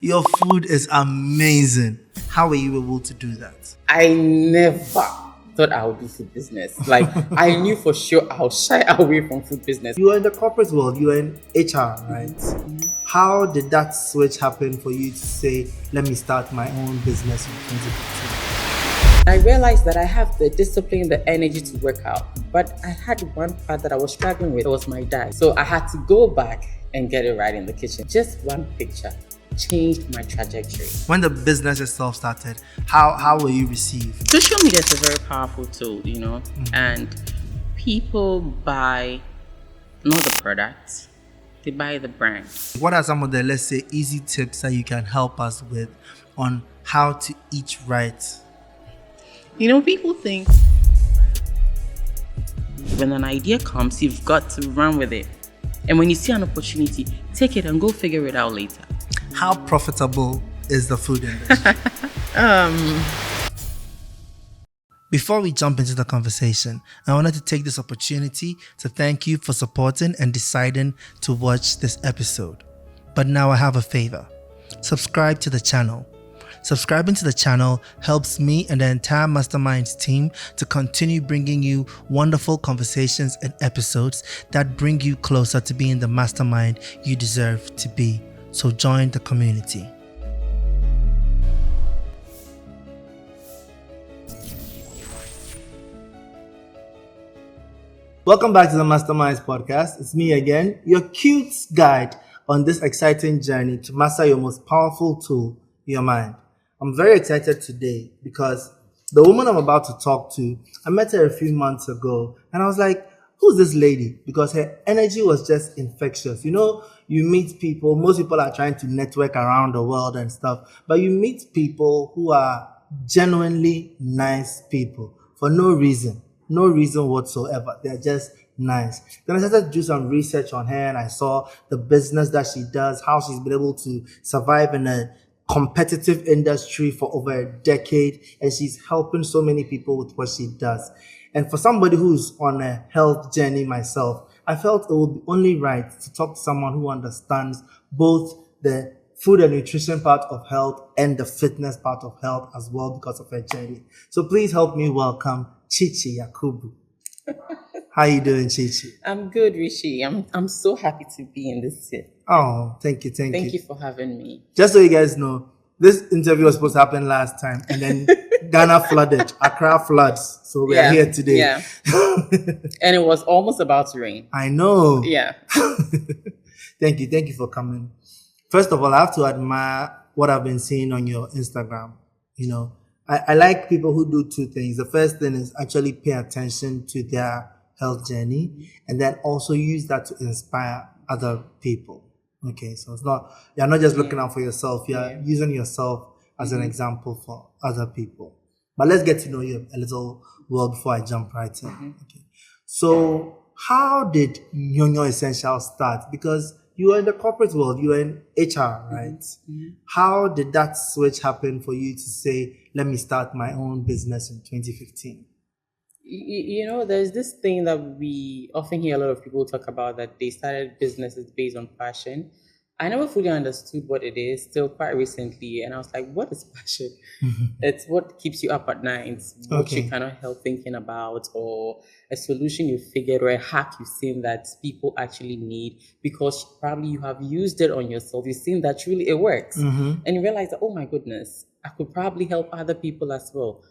Your food is amazing. How were you able to do that? I never thought I would do food business. Like I knew for sure I would shy away from food business. You were in the corporate world, you were in HR, right? How did that switch happen for you to say, let me start my own business in 2015? I realized that I have the discipline, the energy to work out. But I had one part that I was struggling with. It was my diet. So I had to go back and get it right in the kitchen. Just one picture changed my trajectory. When the business itself started, how were you received? Social media is a very powerful tool, and people buy not the product, they buy the brand. What are some of the, let's say, easy tips that you can help us with on how to eat right? People think when an idea comes, you've got to run with it. And when you see an opportunity, take it and go figure it out later. How profitable is the food industry? Before we jump into the conversation, I wanted to take this opportunity to thank you for supporting and deciding to watch this episode. But now I have a favor. Subscribe to the channel. Subscribing to the channel helps me and the entire Masterminds team to continue bringing you wonderful conversations and episodes that bring you closer to being the mastermind you deserve to be. So join the community. Welcome back to the Masterminds podcast. It's me again, your cute guide on this exciting journey to master your most powerful tool, your mind. I'm very excited today because the woman I'm about to talk to, I met her a few months ago and I was like, who's this lady? Because her energy was just infectious. You meet people, most people are trying to network around the world and stuff, but you meet people who are genuinely nice people for no reason whatsoever. They're just nice. Then I started to do some research on her and I saw the business that she does, how she's been able to survive in a competitive industry for over a decade, and she's helping so many people with what she does. And for somebody who's on a health journey myself, I felt it would be only right to talk to someone who understands both the food and nutrition part of health and the fitness part of health as well because of her journey. So please help me welcome Chichi Yakubu. How you doing, Chichi? I'm good, Rishi. I'm so happy to be in this set. Oh, thank you. Thank you for having me. Just so you guys know, this interview was supposed to happen last time, and then Ghana flooded, Accra floods. So we are here today. Yeah. And it was almost about to rain. I know. Yeah. Thank you for coming. First of all, I have to admire what I've been seeing on your Instagram. I like people who do two things. The first thing is actually pay attention to their health journey and then also use that to inspire other people. Okay, so you're not just looking out for yourself, you're using yourself as an example for other people. But let's get to know you a little well before I jump right in. Okay. So how did Nyonyo Essential start? Because you were in the corporate world, you were in HR, right? How did that switch happen for you to say, let me start my own business in 2015? There's this thing that we often hear a lot of people talk about, that they started businesses based on passion. I never fully understood what it is till quite recently. And I was like, what is passion? It's what keeps you up at night, what you cannot help thinking about, or a solution you figured, or a hack you've seen that people actually need because probably you have used it on yourself. You've seen that truly it works. And you realize that, oh my goodness, I could probably help other people as well.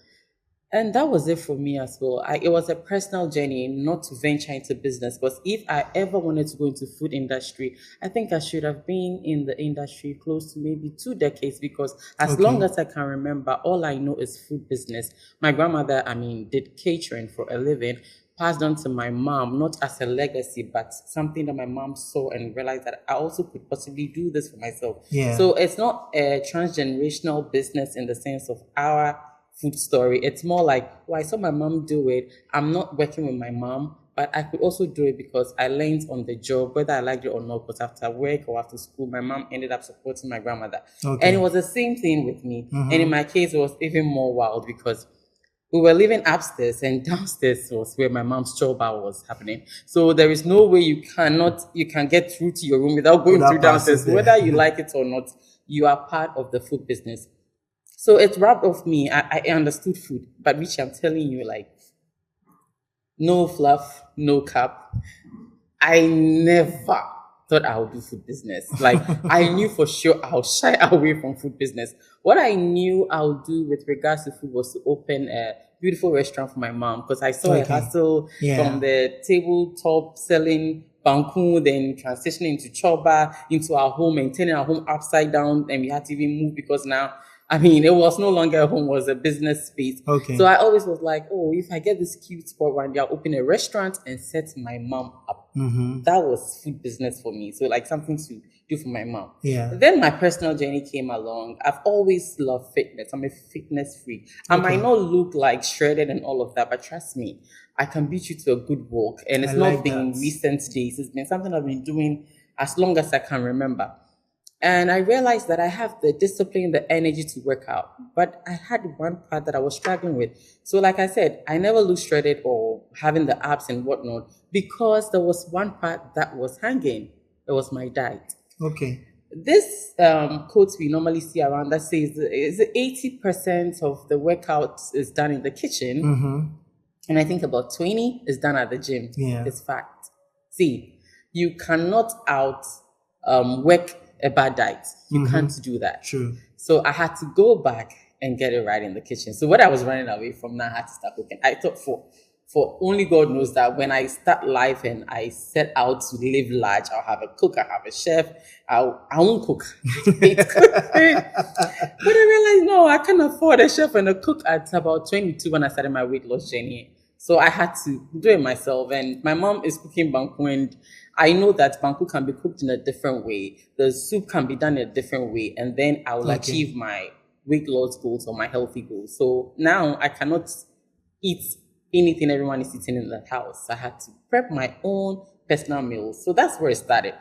And that was it for me as well. It was a personal journey, not to venture into business. Because if I ever wanted to go into food industry, I think I should have been in the industry close to maybe 2 decades. Because as long as I can remember, all I know is food business. My grandmother, did catering for a living, passed on to my mom, not as a legacy, but something that my mom saw and realized that I also could possibly do this for myself. Yeah. So it's not a transgenerational business in the sense of our food story. It's more like, I saw my mom do it. I'm not working with my mom, but I could also do it because I learned on the job, whether I liked it or not, because after work or after school, my mom ended up supporting my grandmother. And it was the same thing with me. And in my case, it was even more wild because we were living upstairs and downstairs was where my mom's job was happening. So there is no way you can get through to your room without going through downstairs, whether you like it or not. you are part of the food business. So it rubbed off me. I understood food, but Richie, I'm telling you, like, no fluff, no cap. I never thought I would do food business. Like, I knew for sure I'll shy away from food business. What I knew I'll do with regards to food was to open a beautiful restaurant for my mom, because I saw a hustle from the tabletop selling banku, then transitioning into choba, into our home and turning our home upside down. And we had to even move because now, I mean, it was no longer a home, it was a business space. So I always was like, oh, if I get this cute spot one day, I'll open a restaurant and set my mom up. That was food business for me. So like something to do for my mom. Then my personal journey came along. I've always loved fitness. I'm a fitness freak. I might not look like shredded and all of that, but trust me, I can beat you to a good walk. And it's not been recent days. It's been something I've been doing as long as I can remember. And I realized that I have the discipline, the energy to work out. But I had one part that I was struggling with. So like I said, I never looked shredded or having the abs and whatnot, because there was one part that was hanging. It was my diet. This quote we normally see around that says is 80% of the workout is done in the kitchen. And I think about 20 is done at the gym. It's fact. See, you cannot work a bad diet. You can't do that. So I had to go back and get it right in the kitchen. So what I was running away from, now I had to start cooking. I thought for only God knows that when I start life and I set out to live large, I'll have a cook, I'll have a chef, I won't cook. But I realized, no, I can't afford a chef and a cook at about 22 when I started my weight loss journey. So I had to do it myself. And my mom is cooking banku, and I know that banku can be cooked in a different way. The soup can be done in a different way. And then I will achieve my weight loss goals or my healthy goals. So now I cannot eat anything everyone is eating in the house. I had to prep my own personal meals. So that's where it started.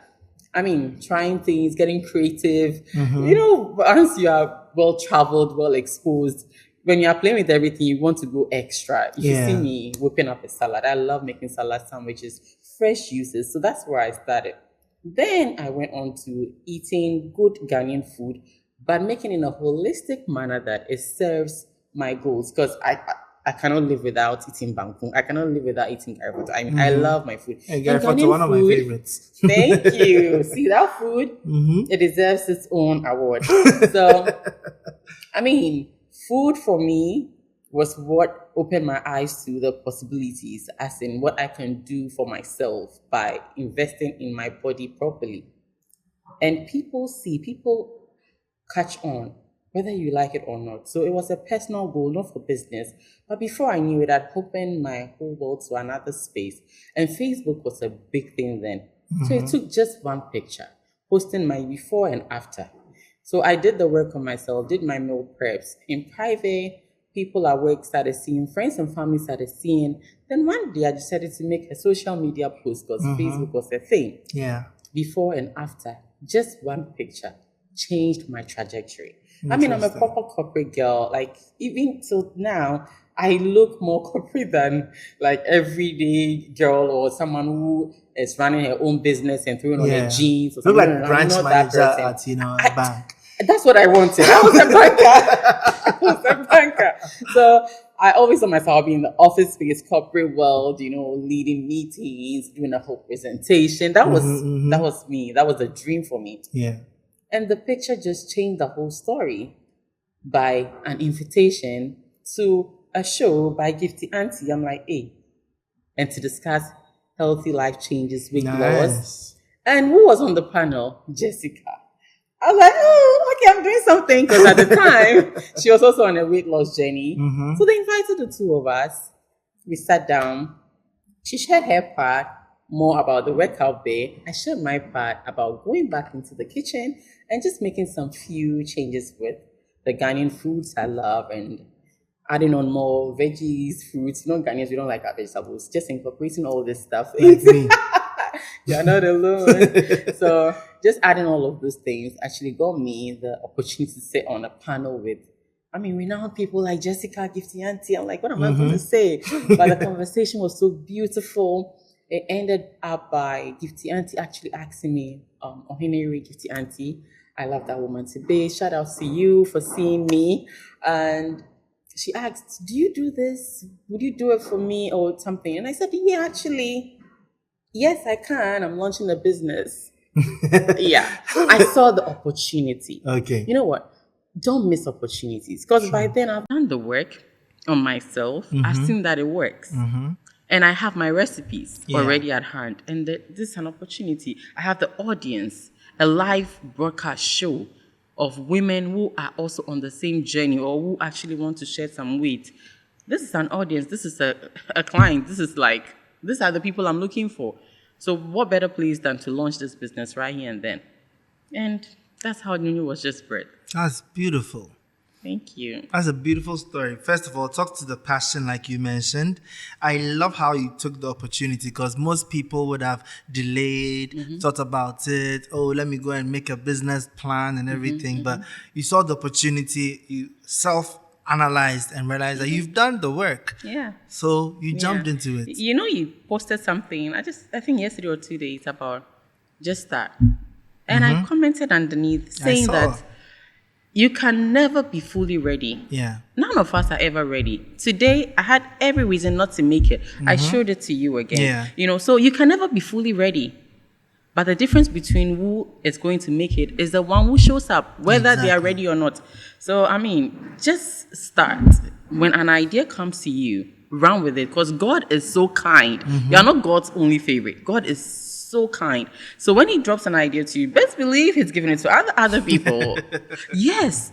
I mean, trying things, getting creative. You know, once you are well-traveled, well-exposed, when you are playing with everything, you want to go extra. You see me whipping up a salad. I love making salad sandwiches, fresh juices. So that's where I started. Then I went on to eating good Ghanaian food, but making it in a holistic manner that it serves my goals. Because I cannot live without eating banku. I cannot live without eating garifatu. I mean, I love my food. Garifatu is one of my favorites. Thank you. See, that food, it deserves its own award. So, I mean, food for me was what opened my eyes to the possibilities, as in what I can do for myself by investing in my body properly. And people catch on, whether you like it or not. So it was a personal goal, not for business. But before I knew it, I'd opened my whole world to another space. And Facebook was a big thing then. So it took just one picture, posting my before and after. So I did the work on myself, did my meal preps. In private, people at work started seeing, friends and family started seeing. Then one day I decided to make a social media post, because Facebook was a thing. Before and after, just one picture changed my trajectory. I mean, I'm a proper corporate girl. Like, even till now, I look more corporate than like everyday girl or someone who is running her own business and throwing on her jeans. Or look something. like branch manager at a bank. That's what I wanted. I was a banker. So I always saw myself being in the office space, corporate world, leading meetings, doing a whole presentation. That was me. That was a dream for me. And the picture just changed the whole story by an invitation to a show by Gifty Auntie. I'm like, hey, and to discuss healthy life changes, weight loss. And who was on the panel? Jessica. I was like, oh, okay, I'm doing something. Because at the time, she was also on a weight loss journey. So they invited the two of us. We sat down. She shared her part more about the workout day. I shared my part about going back into the kitchen and just making some few changes with the Ghanaian foods I love and adding on more veggies, fruits. Ghanaians, we don't like our vegetables. Just incorporating all this stuff. Like me. You're not alone. So just adding all of those things actually got me the opportunity to sit on a panel with, renowned people like Jessica, Gifty Auntie. I'm like, what am I going to say? But the conversation was so beautiful. It ended up by Gifty Auntie actually asking me, Ohineri Gifty Auntie, I love that woman today. Shout out to you for seeing me. And she asked, "Do you do this? Would you do it for me or something?" And I said, "Yeah, actually, yes, I can. I'm launching a business." Yeah, I saw the opportunity. Okay. You know what? Don't miss opportunities, because by then I've done the work on myself. I've seen that it works. And I have my recipes already at hand. And this is an opportunity. I have the audience, a live broadcast show of women who are also on the same journey or who actually want to shed some weight. This is an audience. This is a client. These are the people I'm looking for. So what better place than to launch this business right here and then? And that's how Nunu was just bred. That's beautiful. Thank you. That's a beautiful story. First of all, talk to the passion like you mentioned. I love how you took the opportunity, because most people would have delayed, thought about it. Oh, let me go and make a business plan and everything. But you saw the opportunity, you self-analyzed and realized that you've done the work. Yeah. So you jumped into it. You know, you posted something, I think yesterday or 2 days, about just that. And I commented underneath saying that you can never be fully ready. Yeah. None of us are ever ready. Today, I had every reason not to make it. I showed it to you again. Yeah. You know, so you can never be fully ready. But the difference between who is going to make it is the one who shows up, whether they are ready or not. So, I mean, just start. When an idea comes to you, run with it, because God is so kind. You are not God's only favorite. God is so kind. So when he drops an idea to you, best believe he's giving it to other people. Yes.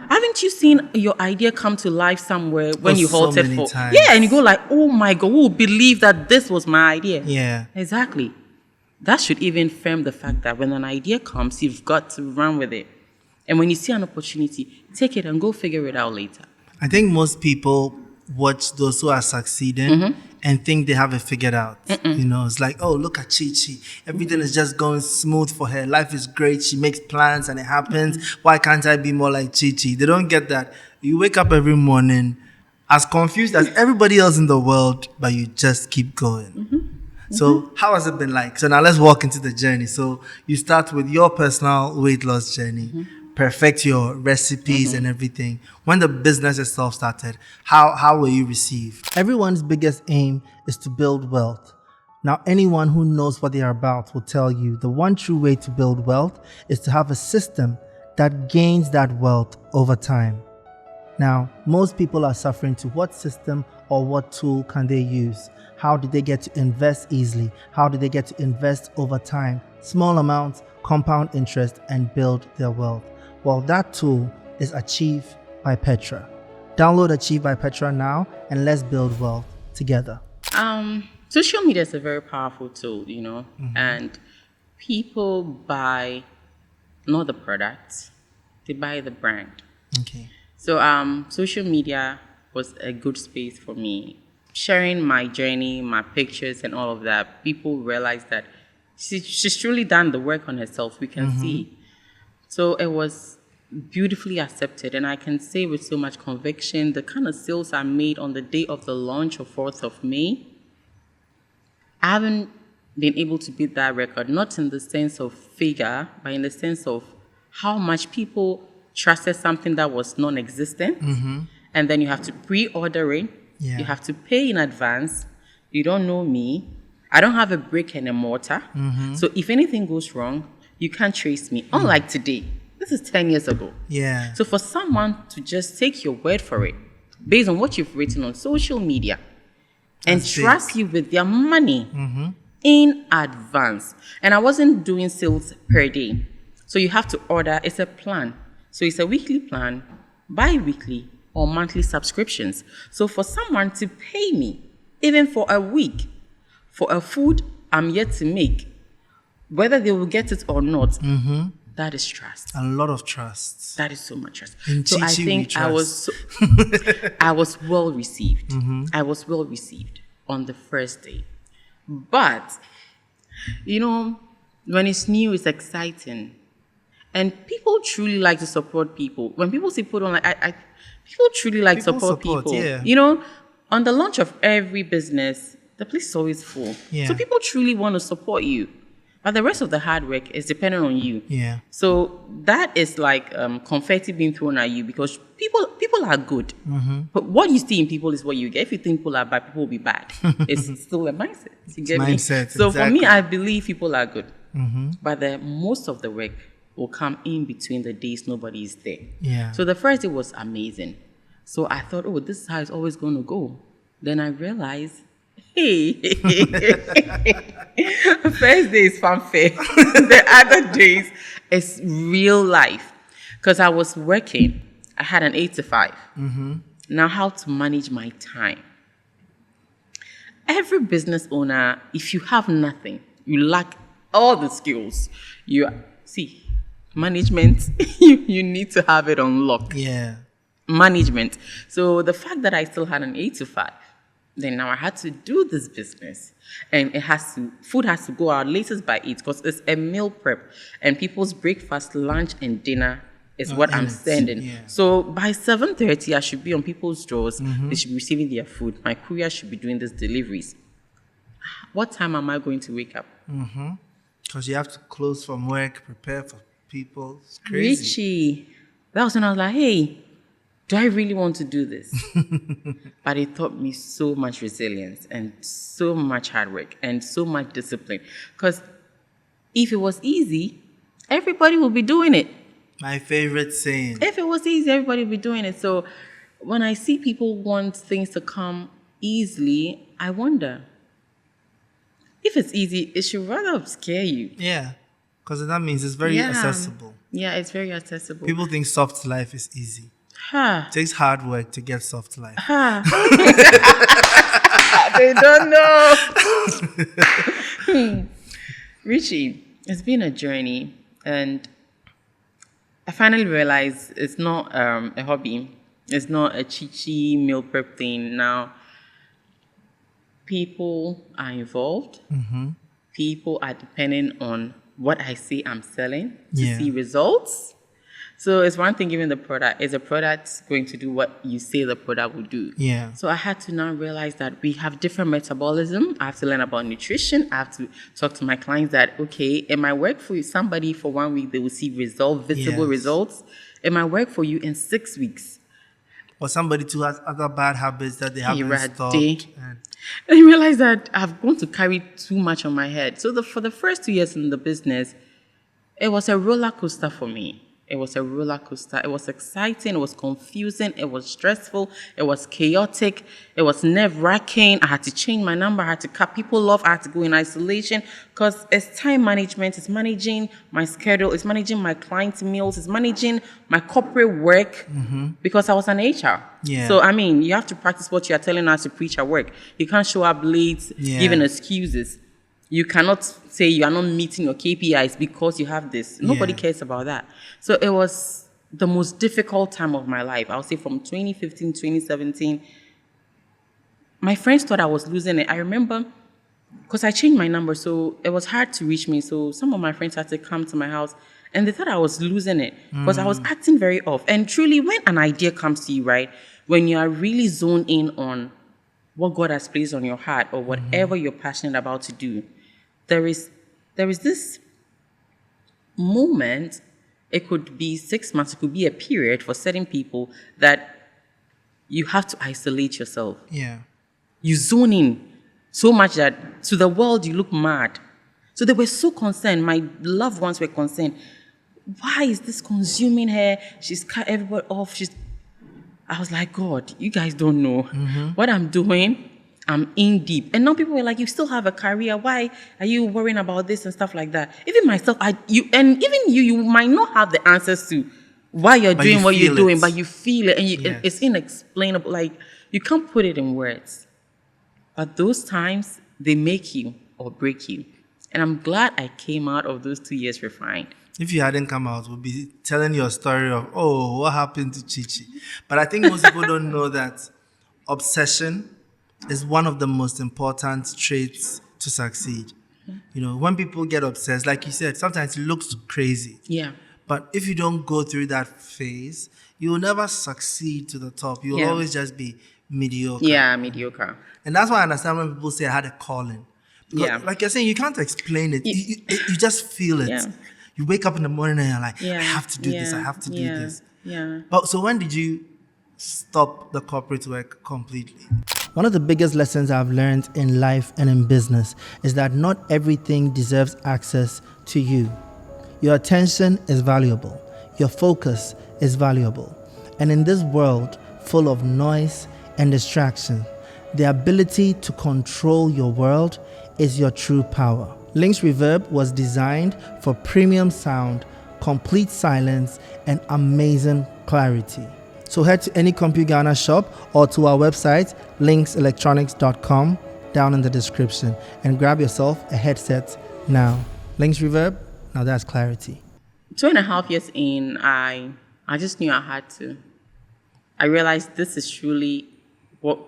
Haven't you seen your idea come to life somewhere when you halted for times. Yeah, and you go like, oh my God, who will believe that this was my idea? Yeah. Exactly. That should even firm the fact that when an idea comes, you've got to run with it. And when you see an opportunity, take it and go figure it out later. I think most people watch those who are succeeding and think they have it figured out. You know, it's like, oh, look at Chichi. Everything is just going smooth for her. Life is great. She makes plans and it happens. Why can't I be more like Chichi? They don't get that. You wake up every morning as confused as everybody else in the world, but you just keep going. So how has it been like? So now let's walk into the journey. So you start with your personal weight loss journey. Perfect your recipes and everything. When the business itself started, how were you received? Everyone's biggest aim is to build wealth. Now, anyone who knows what they are about will tell you the one true way to build wealth is to have a system that gains that wealth over time. Now, most people are suffering to what system or what tool can they use? How do they get to invest easily? How do they get to invest over time? Small amounts, compound interest, and build their wealth. Well, that tool is Achieve by Petra. Download Achieve by Petra now and let's build wealth together. Social media is a very powerful tool, you know, and people buy not the product, they buy the brand. Okay. So social media was a good space for me. Sharing my journey, my pictures and all of that, people realize that she's truly done the work on herself. We can see. So it was beautifully accepted, and I can say with so much conviction, the kind of sales I made on the day of the launch of 4th of May, I haven't been able to beat that record, not in the sense of figure, but in the sense of how much people trusted something that was non-existent, and then you have to pre-order it, you have to pay in advance, you don't know me, I don't have a brick and a mortar, so if anything goes wrong, you can't trace me. Unlike today, this is 10 years ago. Yeah. So for someone to just take your word for it, based on what you've written on social media, and trust you with their money in advance. And I wasn't doing sales per day. So you have to order, it's a plan. So it's a weekly plan, bi-weekly, or monthly subscriptions. So for someone to pay me, even for a week, for a food I'm yet to make, whether they will get it or not, that is trust. A lot of trust. That is so much trust. In so Chichi, I think I was well received. I was well received on the first day. But, you know, when it's new, it's exciting. And people truly like to support people. When people say people don't like, people truly like to support people. Yeah. You know, on the launch of every business, the place is always full. Yeah. So people truly want to support you. But the rest of the hard work is dependent on you. Yeah. So that is like confetti being thrown at you because people are good. But what you see in people is what you get. If you think people are bad, people will be bad. It's still a mindset. You get me? Mindset, So for me, exactly. I believe people are good. But most of the work will come in between the days nobody is there. Yeah. So the first day was amazing. So I thought, oh, this is how it's always going to go. Then I realized, hey, first day is fanfare. The other days is real life. Because I was working, I had an 8 to 5. Now, how to manage my time. Every business owner, if you have nothing, you lack all the skills. Management, you need to have it on lock. Yeah. Management. So the fact that I still had an 8 to 5, then now I had to do this business, and food has to go out latest by 8 because it's a meal prep, and people's breakfast, lunch, and dinner is what I'm sending. Yeah. So by 7:30, I should be on people's doors. They should be receiving their food. My courier should be doing these deliveries. What time am I going to wake up? Because you have to close from work, prepare for people. It's crazy. Richie. That was when I was like, hey, do I really want to do this? But it taught me so much resilience and so much hard work and so much discipline. Because if it was easy, everybody would be doing it. My favorite saying. If it was easy, everybody would be doing it. So when I see people want things to come easily, I wonder, if it's easy, it should rather scare you. Yeah. Because that means it's very accessible. Yeah, it's very accessible. People think soft life is easy. Ha. It takes hard work to get soft life. Ha. They don't know. Richie, it's been a journey, and I finally realized it's not a hobby. It's not a Chichi meal prep thing. Now, people are involved. People are depending on what I say I'm selling to see results. So it's one thing giving the product. Is a product going to do what you say the product will do? Yeah. So I had to now realize that we have different metabolism. I have to learn about nutrition. I have to talk to my clients that, okay, it might work for you. Somebody for 1 week, they will see visible results. It might work for you in 6 weeks. Or somebody who has other bad habits that they haven't stopped. And I realized that I've gone to carry too much on my head. So for the first 2 years in the business, it was a roller coaster for me. It was a roller coaster. It was exciting. It was confusing. It was stressful. It was chaotic. It was nerve-wracking. I had to change my number. I had to cut people off. I had to go in isolation because it's time management. It's managing my schedule. It's managing my clients' meals. It's managing my corporate work because I was an HR. Yeah. So, I mean, you have to practice what you are telling us to preach at work. You can't show up late, giving excuses. You cannot say you are not meeting your KPIs because you have this. Nobody cares about that. So it was the most difficult time of my life. I'll say from 2015, 2017. My friends thought I was losing it. I remember because I changed my number, so it was hard to reach me. So some of my friends had to come to my house, and they thought I was losing it because I was acting very off. And truly, when an idea comes to you, right, when you are really zoned in on what God has placed on your heart or whatever you're passionate about to do, there is this moment. It could be 6 months, it could be a period for certain people that you have to isolate yourself. Yeah. You zone in so much that to the world you look mad. So they were so concerned. My loved ones were concerned. Why is this consuming her? She's cut everybody off. I was like, God, you guys don't know what I'm doing. I'm in deep. And now people were like, you still have a career. Why are you worrying about this and stuff like that? Even myself, you might not have the answers to why you're doing what you're doing, but you feel it, and it's inexplainable. Like, you can't put it in words. But those times, they make you or break you. And I'm glad I came out of those 2 years refined. If you hadn't come out, we'll be telling your story of, oh, what happened to Chichi. But I think most people don't know that obsession is one of the most important traits to succeed. You know, when people get obsessed, like you said, sometimes it looks crazy. Yeah. But if you don't go through that phase, you will never succeed to the top. You will always just be mediocre. Yeah, mediocre. And that's why I understand when people say I had a calling. Yeah. Like you're saying, you can't explain it. You just feel it. Yeah. You wake up in the morning and you're like, Yeah. I have to do this. I Yeah. have to do Yeah. this. Yeah. But so when did you stop the corporate work completely? One of the biggest lessons I've learned in life and in business is that not everything deserves access to you. Your attention is valuable. Your focus is valuable. And in this world full of noise and distraction, the ability to control your world is your true power. Lynx Reverb was designed for premium sound, complete silence, and amazing clarity. So head to any CompuGhana shop or to our website, lynxelectronics.com, down in the description, and grab yourself a headset now. Lynx Reverb, now that's clarity. 2.5 years in, I just knew I had to. I realized this is truly what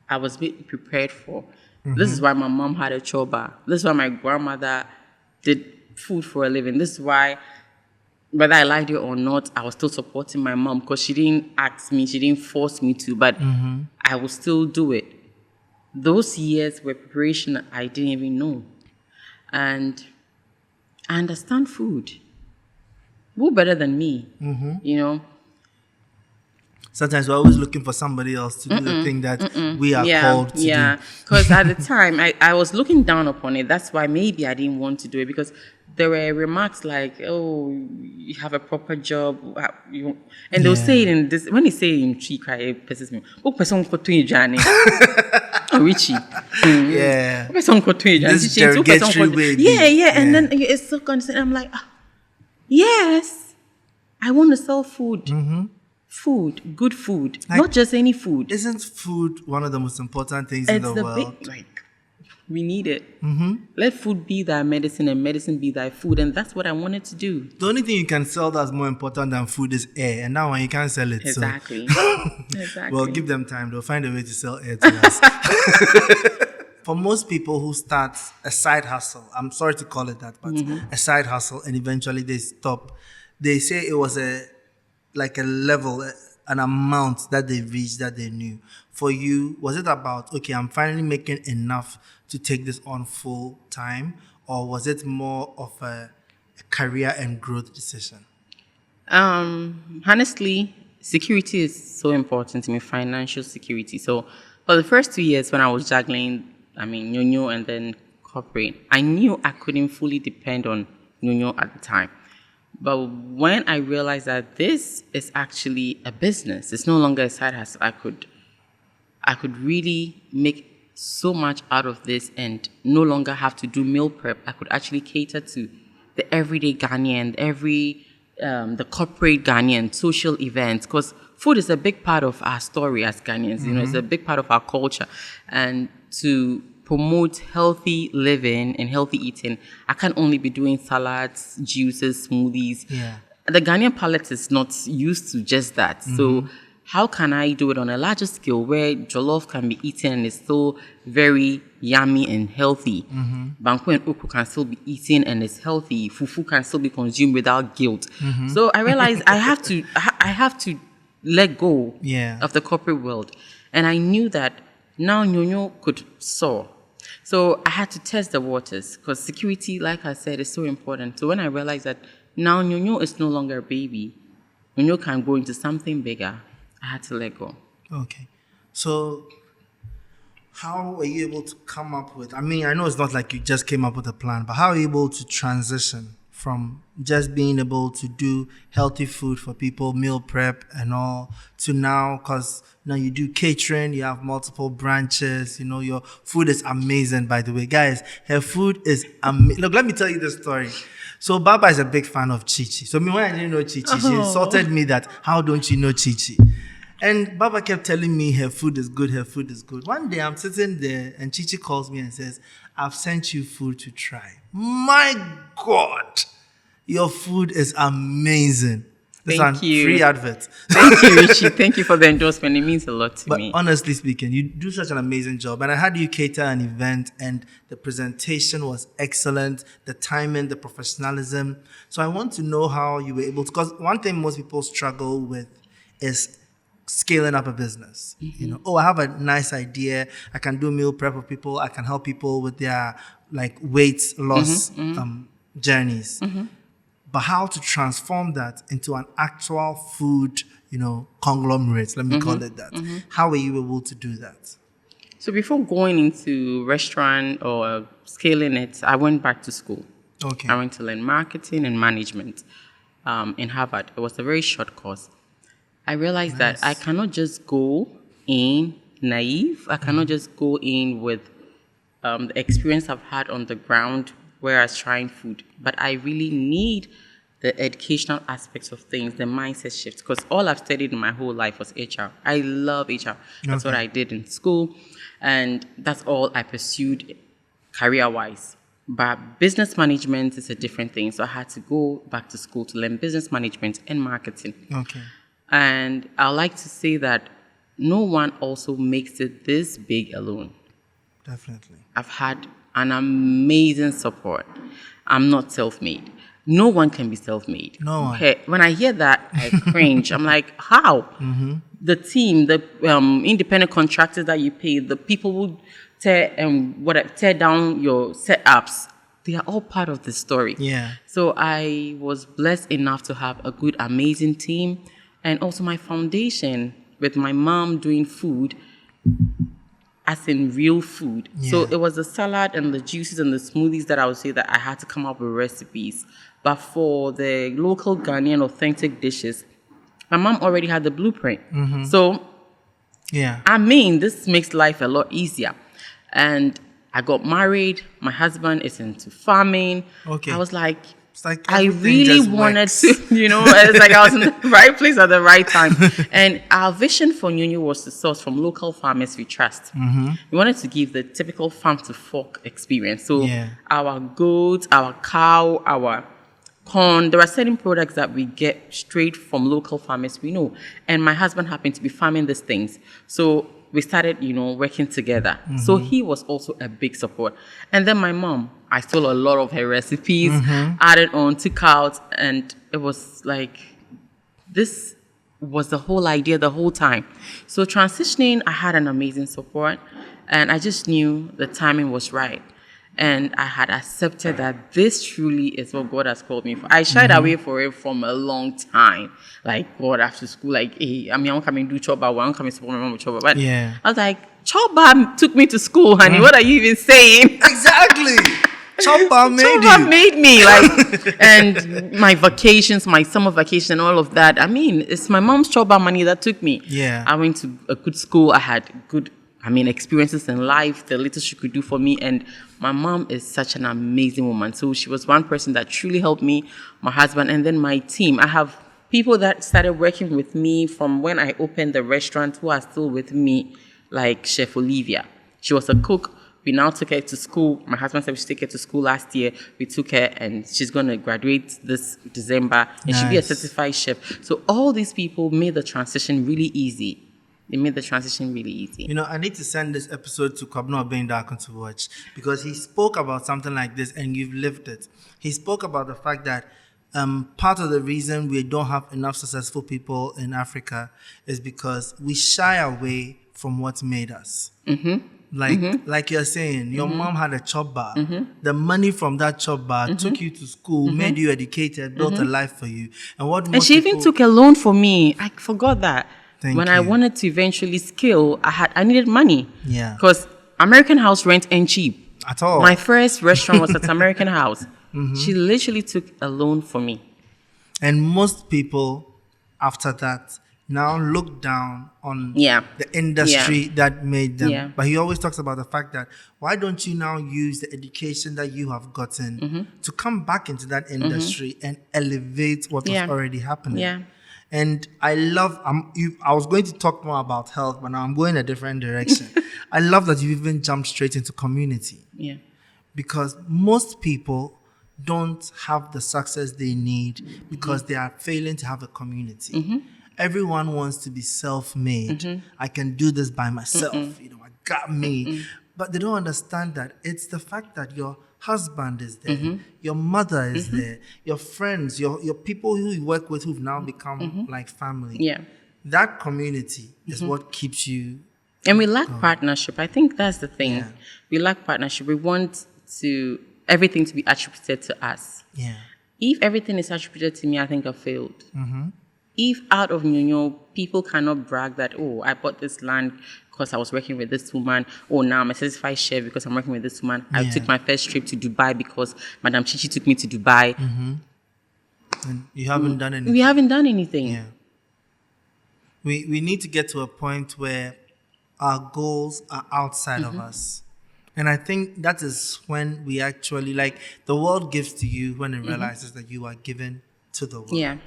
I was prepared for. This is why my mom had a choba. This is why my grandmother did food for a living. This is why, whether I liked it or not, I was still supporting my mom because she didn't ask me, she didn't force me to, but I will still do it. Those years were preparation I didn't even know. And I understand food. Who better than me? You know? Sometimes we're always looking for somebody else to do the thing that we are called to do. Yeah, because at the time, I was looking down upon it. That's why maybe I didn't want to do it, because there were remarks like, oh, you have a proper job. And they'll say it in this, when they say it in Chika, it pisses me. Oh, person ko to Johnny. Oh, Richie. Yeah. Person ko to This derogatory way. Yeah. And then it's so constant. I'm like, yes, I want to sell food. Food, good food, like, not just any food. Isn't food one of the most important things in the world? We need it. Let food be thy medicine and medicine be thy food, and that's what I wanted to do. The only thing you can sell that's more important than food is air, and that one you can't sell it. Exactly. So. Exactly. Well, give them time; they'll find a way to sell air to us. For most people who start a side hustle, I'm sorry to call it that, but a side hustle, and eventually they stop. They say it was a level, an amount that they reached that they knew. For you, was it about, okay, I'm finally making enough to take this on full time, or was it more of a career and growth decision? Honestly, security is so important to me, financial security. So for the first 2 years when I was juggling, Nyonyo and then corporate, I knew I couldn't fully depend on Nyonyo at the time. But when I realized that this is actually a business, it's no longer a side hustle, I could really make so much out of this and no longer have to do meal prep. I could actually cater to the everyday Ghanaian, the corporate Ghanaian, social events, because food is a big part of our story as Ghanaians. You know, it's a big part of our culture, and to promote healthy living and healthy eating, I can't only be doing salads, juices, smoothies. Yeah. The Ghanaian palate is not used to just that. So how can I do it on a larger scale where jollof can be eaten and is still very yummy and healthy? Banku and uku can still be eaten and is healthy. Fufu can still be consumed without guilt. So I realized I have to let go of the corporate world. And I knew that now Nyonyo could soar. So I had to test the waters because security, like I said, is so important. So when I realized that now Nyonyo is no longer a baby, Nyonyo can go into something bigger, I had to let go. Okay. So how were you able to come up with, I know it's not like you just came up with a plan, but how are you able to transition from just being able to do healthy food for people, meal prep and all, to now, because now you do catering, you have multiple branches, your food is amazing, by the way. Guys, her food is amazing. Look, let me tell you the story. So Baba is a big fan of Chichi. So when I didn't know Chichi, she insulted me that, how don't you know Chichi? And Baba kept telling me her food is good, her food is good. One day I'm sitting there and Chichi calls me and says, I've sent you food to try. My God, your food is amazing. Thank you. Free advert. Thank you, Richie. Thank you for the endorsement. It means a lot to me. But honestly speaking, you do such an amazing job. And I had you cater an event and the presentation was excellent, the timing, the professionalism. So I want to know how you were able to, because one thing most people struggle with is scaling up a business. You know, oh, I have a nice idea. I can do meal prep for people. I can help people with their like weight loss journeys. But how to transform that into an actual food, you know, conglomerate, let me call it that. How were you able to do that? So before going into restaurant or scaling it, I went back to school. Okay. I went to learn marketing and management in Harvard. It was a very short course. I realized that I cannot just go in naive. I cannot just go in with the experience I've had on the ground where I was trying food. But I really need the educational aspects of things, the mindset shift, because all I've studied in my whole life was HR. I love HR. That's what I did in school, and that's all I pursued career-wise. But business management is a different thing, so I had to go back to school to learn business management and marketing. Okay. And I like to say that no one also makes it this big alone. Definitely. I've had an amazing support. I'm not self-made. No one can be self-made. No one. Okay, when I hear that, I cringe. I'm like, how? The team, the independent contractors that you pay, the people who tear down your setups, they are all part of the story. Yeah. So I was blessed enough to have a good, amazing team, and also my foundation with my mom doing food, as in real food. Yeah. So it was the salad and the juices and the smoothies that I would say that I had to come up with recipes. But for the local Ghanaian authentic dishes, my mom already had the blueprint. So, Yeah. I mean, this makes life a lot easier. And I got married. My husband is into farming. Okay. I was like, It's like I everything really just wanted works. to, you know, it's like I was in the right place at the right time. And our vision for Nyonyo was to source from local farmers we trust. We wanted to give the typical farm to fork experience. So our goats, our cow, our corn, there are certain products that we get straight from local farmers we know. And my husband happened to be farming these things. So we started, you know, working together. So he was also a big support. And then my mom, I stole a lot of her recipes, added on, took out, and it was like, this was the whole idea the whole time. So transitioning, I had an amazing support, and I just knew the timing was right. And I had accepted that this truly is what God has called me for. I shied away for it from a long time. Like, God, after school, like, hey, I mean, I won't come and do choba, I won't come and support my mom with choba. But I was like, choba took me to school, honey. What are you even saying? Exactly. Choba made Choba you. made me, like, and my vacations, my summer vacation, and all of that. I mean, it's my mom's choba money that took me. Yeah. I went to a good school. I had good, experiences in life, the little she could do for me. And my mom is such an amazing woman. So she was one person that truly helped me, my husband, and then my team. I have people that started working with me from when I opened the restaurant who are still with me, like Chef Olivia. She was a cook. We now took her to school. My husband said we should take her to school last year. We took her, and she's going to graduate this December, and she'll be a certified chef. So all these people made the transition really easy. They made the transition really easy. You know, I need to send this episode to Kwabno Bendarkon to watch, because he spoke about something like this and you've lived it. He spoke about the fact that part of the reason we don't have enough successful people in Africa is because we shy away from what made us. Like you're saying, your mom had a chop bar. The money from that chop bar took you to school, made you educated, built a life for you. And she even took a loan for me. I forgot that. When I wanted to eventually scale, I needed money. Yeah. Because American House rent ain't cheap. At all. My first restaurant was at American House. She literally took a loan for me. And most people, after that, now look down on the industry that made them. But he always talks about the fact that, why don't you now use the education that you have gotten to come back into that industry and elevate what was already happening? Yeah. And I love, I was going to talk more about health, but now I'm going a different direction. I love that you even jumped straight into community. Yeah. Because most people don't have the success they need because they are failing to have a community. Everyone wants to be self-made. I can do this by myself. You know, I got me. But they don't understand that it's the fact that your husband is there, your mother is there, your friends, your people who you work with who've now become like family. Yeah. that community is what keeps you. And we lack partnership. I think that's the thing. Yeah. We lack partnership. We want everything to be attributed to us. Yeah. If everything is attributed to me, I think I failed. If out of people cannot brag that, oh, I bought this land because I was working with this woman. Oh, now I'm a certified chef because I'm working with this woman. I took my first trip to Dubai because Madam Chichi took me to Dubai. And you haven't done anything. We haven't done anything. Yeah. We need to get to a point where our goals are outside of us. And I think that is when we actually, like, the world gives to you when it realizes that you are given to the world. Yeah.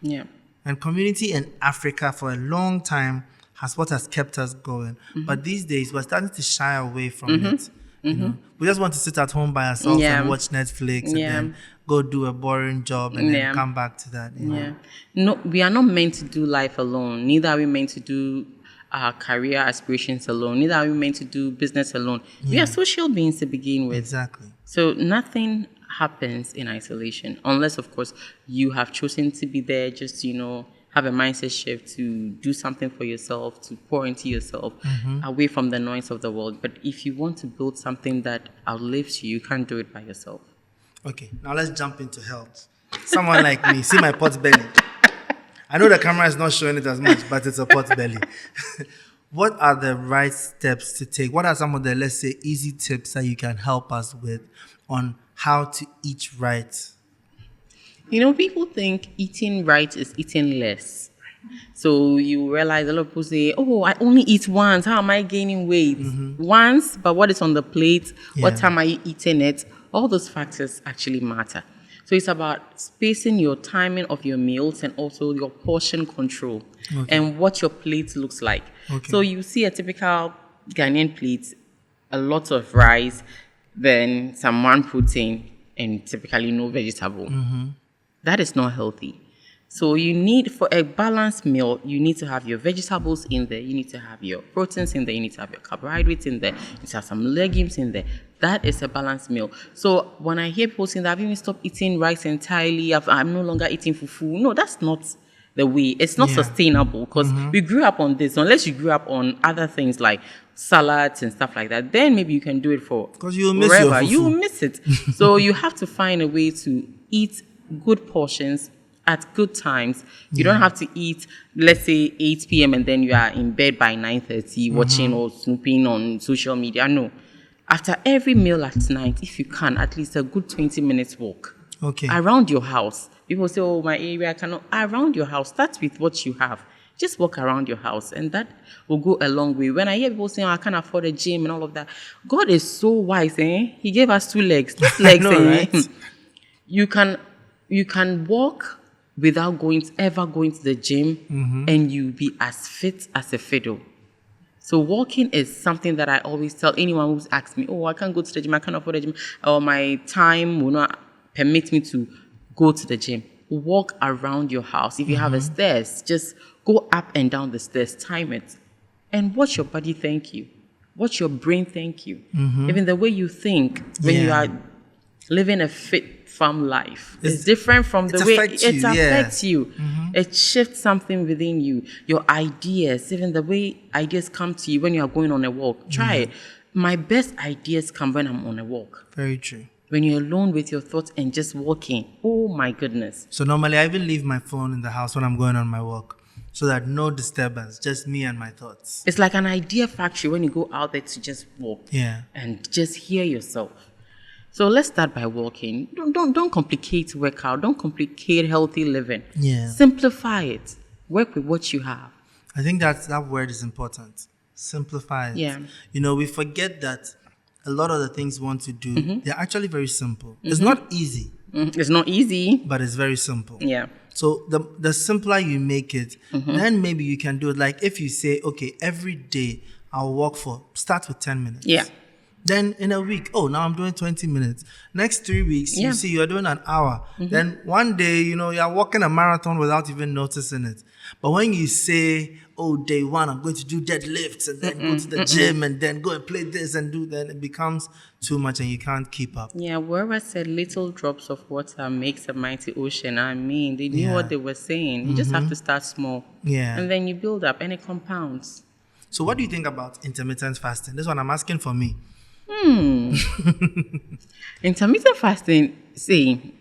Yeah. And community in Africa for a long time has kept us going. But these days, we're starting to shy away from it. You know? We just want to sit at home by ourselves and watch Netflix and then go do a boring job and then come back to that. You know? No, we are not meant to do life alone. Neither are we meant to do our career aspirations alone. Neither are we meant to do business alone. We are social beings to begin with. Exactly. So nothing happens in isolation, unless, of course, you have chosen to be there just to, have a mindset shift to do something for yourself, to pour into yourself, away from the noise of the world. But if you want to build something that outlives you, you can't do it by yourself. Okay, now let's jump into health. Someone like me, see my pot belly. I know the camera is not showing it as much, but it's a pot belly. What are the right steps to take? What are some of the, let's say, easy tips that you can help us with on how to eat right? People think eating right is eating less. So you realize a lot of people say, oh, I only eat once. How am I gaining weight? Once, but what is on the plate? What time are you eating it? All those factors actually matter. So it's about spacing your timing of your meals and also your portion control and what your plate looks like. So you see a typical Ghanaian plate, a lot of rice, then some one protein, and typically no vegetable. That is not healthy. So you need, for a balanced meal, you need to have your vegetables in there, you need to have your proteins in there, you need to have your carbohydrates in there, you need to have some legumes in there. That is a balanced meal. So when I hear people saying that I've even stopped eating rice entirely, I'm no longer eating fufu, no, that's not the way. It's not sustainable because we grew up on this. Unless you grew up on other things like salads and stuff like that, then maybe you can do it for because you will miss your fufu. You will miss it. So you have to find a way to eat good portions at good times. You don't have to eat, let's say, 8 p.m. and then you are in bed by 9:30 watching or snooping on social media. No. After every meal at night, if you can, at least a good 20 minutes walk around your house. People say, oh, my area cannot. Around your house, start with what you have. Just walk around your house, and that will go a long way. When I hear people saying, oh, I can't afford a gym and all of that, God is so wise, eh? He gave us 2 legs. These legs, know, right? You can walk without ever going to the gym, and you'll be as fit as a fiddle. So walking is something that I always tell anyone who's asked me, oh, I can't go to the gym, I can't afford a gym, or my time will not permit me to go to the gym. Walk around your house. If you have a stairs, just go up and down the stairs, time it. And watch your body thank you. Watch your brain thank you. Even the way you think when you are living a fit farm life is different from the way it affects you. It shifts something within you. Your ideas, even the way ideas come to you when you are going on a walk. Try it. My best ideas come when I'm on a walk. Very true. When you're alone with your thoughts and just walking. Oh my goodness. So normally I even leave my phone in the house when I'm going on my walk so that no disturbance, just me and my thoughts. It's like an idea factory when you go out there to just walk and just hear yourself. So let's start by walking. Don't complicate workout. Don't complicate healthy living. Simplify it. Work with what you have. I think that word is important. Simplify it. We forget that a lot of the things we want to do, they're actually very simple. It's not easy. It's not easy. But it's very simple. So the simpler you make it, then maybe you can do it. Like if you say, okay, every day I'll walk start with 10 minutes. Then in a week, oh, now I'm doing 20 minutes. Next 3 weeks, Yeah. you see you're doing an hour. Then one day, you're walking a marathon without even noticing it. But when you say, oh, day one, I'm going to do deadlifts and then go to the gym and then go and play this and do that, it becomes too much and you can't keep up. Yeah, whoever said little drops of water makes a mighty ocean, I mean, they knew what they were saying. You just have to start small. Yeah. And then you build up and it compounds. So what do you think about intermittent fasting? This one I'm asking for me. Intermittent fasting, see,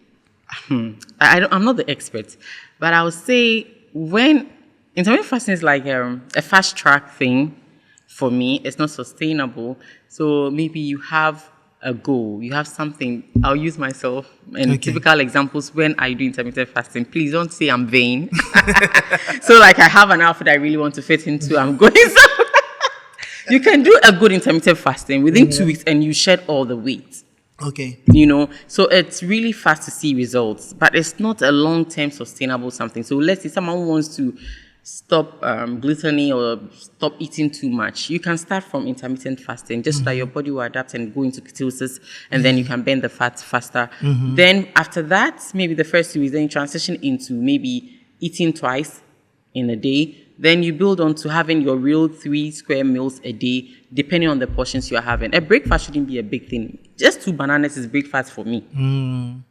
I'm not the expert, but I would say when intermittent fasting is like a fast track thing, for me, it's not sustainable. So maybe you have a goal, you have something. I'll use myself and typical examples when I do intermittent fasting. Please don't say I'm vain. So like I have an outfit I really want to fit into. I'm going somewhere. You can do a good intermittent fasting within 2 weeks and you shed all the weight. Okay. So it's really fast to see results, but it's not a long-term sustainable something. So let's say someone wants to stop gluttony or stop eating too much. You can start from intermittent fasting just so that your body will adapt and go into ketosis, and then you can burn the fat faster. Then after that, maybe the first 2 weeks, then you transition into maybe eating twice in a day. Then you build on to having your real 3 square meals a day, depending on the portions you are having. A breakfast shouldn't be a big thing. Just 2 bananas is breakfast for me.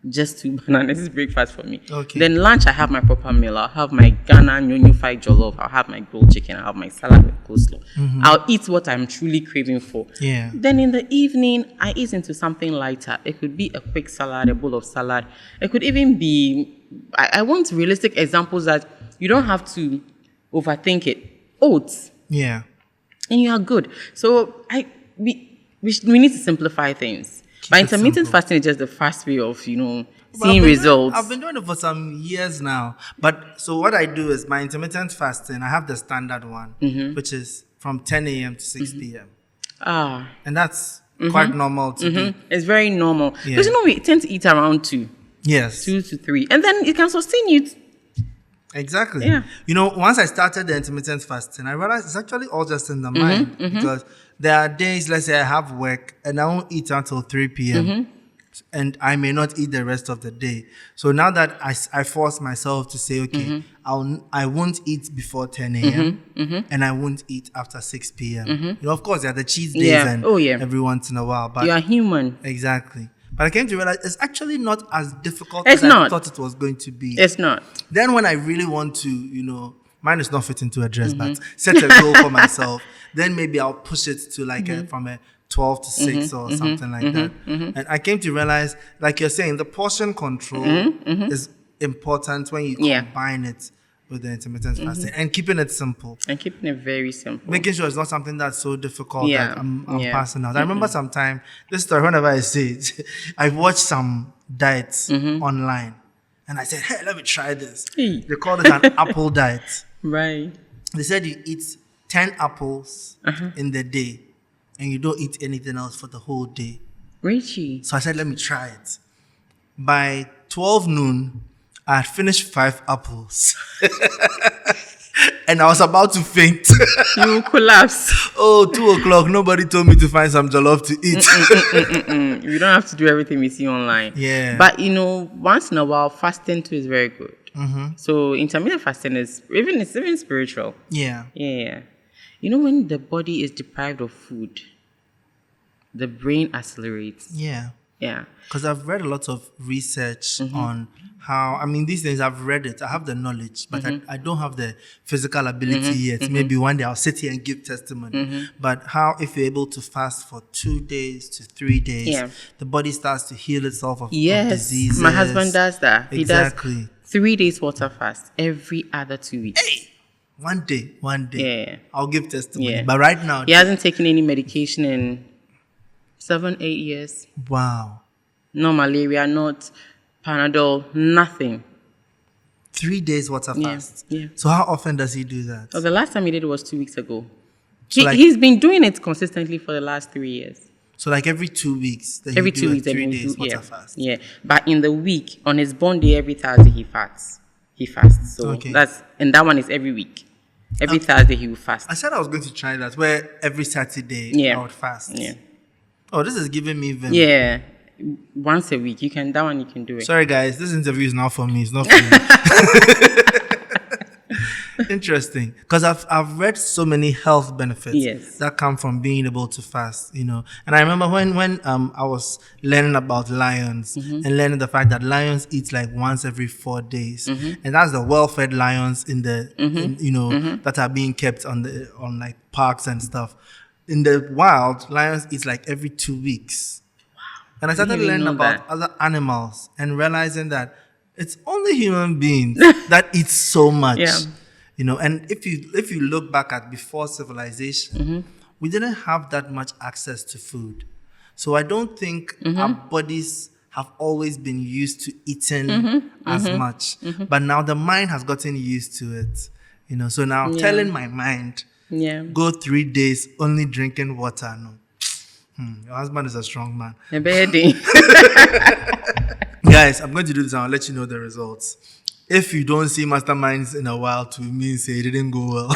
Just 2 bananas is breakfast for me. Okay. Then lunch, I have my proper meal. I'll have my Ghana fried jollof. I'll have my grilled chicken. I'll have my salad with coleslaw. I'll eat what I'm truly craving for. Yeah. Then in the evening, I eat into something lighter. It could be a quick salad, a bowl of salad. It could even be, I want realistic examples that you don't have to overthink it. Oats. Yeah. And you are good. So we need to simplify things. But intermittent fasting is just the fast way of, seeing results. I've been doing it for some years now. But so what I do is my intermittent fasting, I have the standard one, which is from 10 a.m. to 6 p.m. And that's quite normal to do. It's very normal. Because we tend to eat around 2. Yes. 2 to 3. And then it can sustain you. Exactly. Yeah. Once I started the intermittent fasting, I realized it's actually all just in the mind, because there are days, let's say I have work and I won't eat until 3 p.m. And I may not eat the rest of the day. So now that I force myself to say, okay, I won't eat before 10 a.m. And I won't eat after 6 p.m. Of course, there are the cheat days and every once in a while. But you are human. Exactly. But I came to realize it's actually not as difficult as I thought it was going to be. It's not. Then when I really want to, mine is not fit into a dress, but set a goal for myself, then maybe I'll push it to like from a 12 to 6 or something like that. And I came to realize, like you're saying, the portion control is important when you combine it with the intermittent fasting and keeping it simple. And keeping it very simple. Making sure it's not something that's so difficult that I'm passing out. I remember sometime, this story, whenever I say it, I watched some diets online and I said, hey, let me try this. They called it an apple diet. Right. They said you eat 10 apples in the day and you don't eat anything else for the whole day. Richie. So I said, let me try it. By 12 noon, I had finished 5 apples. And I was about to faint. You collapse. 2 o'clock, nobody told me to find some jollof to eat. You don't have to do everything we see online. Yeah. But, once in a while, fasting too is very good. So intermittent fasting is even spiritual. Yeah. Yeah. When the body is deprived of food, the brain accelerates. Yeah. Yeah. Because I've read a lot of research on how, these things, I've read it. I have the knowledge, but I don't have the physical ability yet. Maybe one day I'll sit here and give testimony. But how, if you're able to fast for 2 days to 3 days, the body starts to heal itself of diseases. My husband does that. Exactly. He does 3 days water fast every other 2 weeks. Hey! One day. Yeah. I'll give testimony. Yeah. But right now, he hasn't taken any medication in 7-8 years. Wow. No malaria, not Panadol, nothing. 3 days water fast. Yeah. So how often does he do that? So the last time he did it was 2 weeks ago. So He's been doing it consistently for the last 3 years. So like every 2 weeks, then Every you do 2 a weeks, 3 days water fast. Yeah. But in the week, on his born day, every Thursday he fasts. So that one is every week. Every Thursday he will fast. I said I was going to try that, where every Saturday I would fast. Yeah. Oh, this is giving me vim. Yeah, once a week. That one you can do it. Sorry, guys. This interview is not for me. It's not for you. Interesting, because I've read so many health benefits Yes. that come from being able to fast, you know. And I remember when I was learning about lions and learning the fact that lions eat like once every 4 days, and that's the well-fed lions in the that are being kept on like parks and stuff. In the wild, lions eat like every 2 weeks. And I started didn't learning know about that. other animals and realizing that it's only human beings that eat so much. Yeah. You know, and if you look back at before civilization, we didn't have that much access to food. So I don't think our bodies have always been used to eating as much. But now the mind has gotten used to it. You know, so now telling my mind, go 3 days only drinking water. No. Your husband is a strong man. Guys, I'm going to do this and I'll let you know the results. If you don't see Masterminds in a while, to me, say it didn't go well.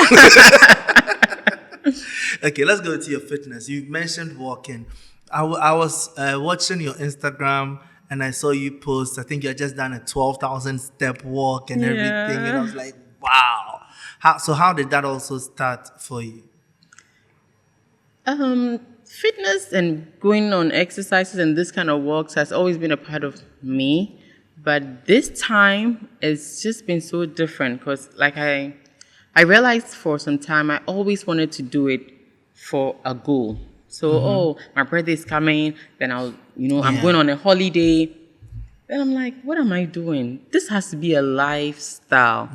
Okay, let's go to your fitness. You mentioned walking. I was watching your Instagram and I saw you post. I think you had just done a 12,000 step walk and everything. And I was like, wow. How did that also start for you? Fitness and going on exercises and this kind of walks has always been a part of me. But this time, it's just been so different because, like, I realized for some time I always wanted to do it for a goal. So, my birthday is coming, then I'm going on a holiday. Then I'm like, what am I doing? This has to be a lifestyle.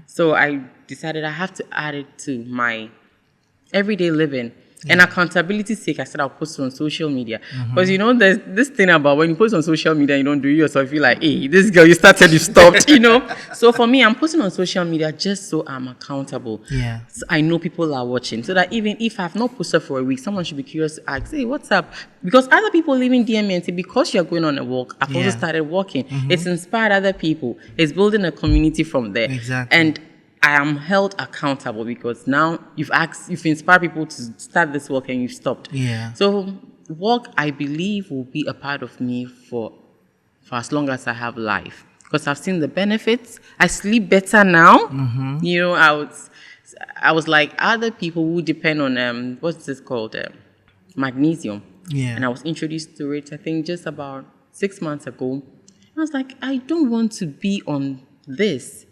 So I decided I have to add it to my everyday living. And accountability sake, I said I'll post on social media. Because, there's this thing about when you post on social media, you don't do it yourself. You feel like, hey, this girl, you started, you stopped, So for me, I'm posting on social media just so I'm accountable. Yeah. So I know people are watching. So that even if I've not posted for a week, someone should be curious to ask, hey, what's up? Because other people even DM me and say, because you're going on a walk, I've also started walking. It's inspired other people. It's building a community from there. Exactly. And I am held accountable because now you've inspired people to start this walk and you've stopped. Yeah. So walk, I believe, will be a part of me for as long as I have life. Because I've seen the benefits. I sleep better now. I was like other people who depend on what's this called? Magnesium. Yeah. And I was introduced to it, I think, just about 6 months ago. I was like, I don't want to be on this.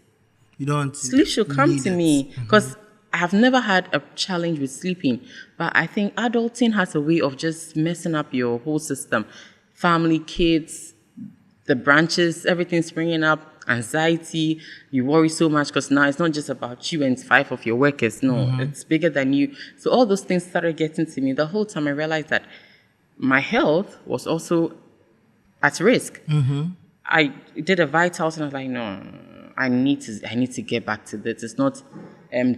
You don't Sleep should come to me because I have never had a challenge with sleeping. But I think adulting has a way of just messing up your whole system. Family, kids, the branches, everything springing up, anxiety. You worry so much because now it's not just about you and 5 of your workers. No, it's bigger than you. So all those things started getting to me. The whole time I realized that my health was also at risk. I did a vitals and I was like, no. I need to get back to this. It's not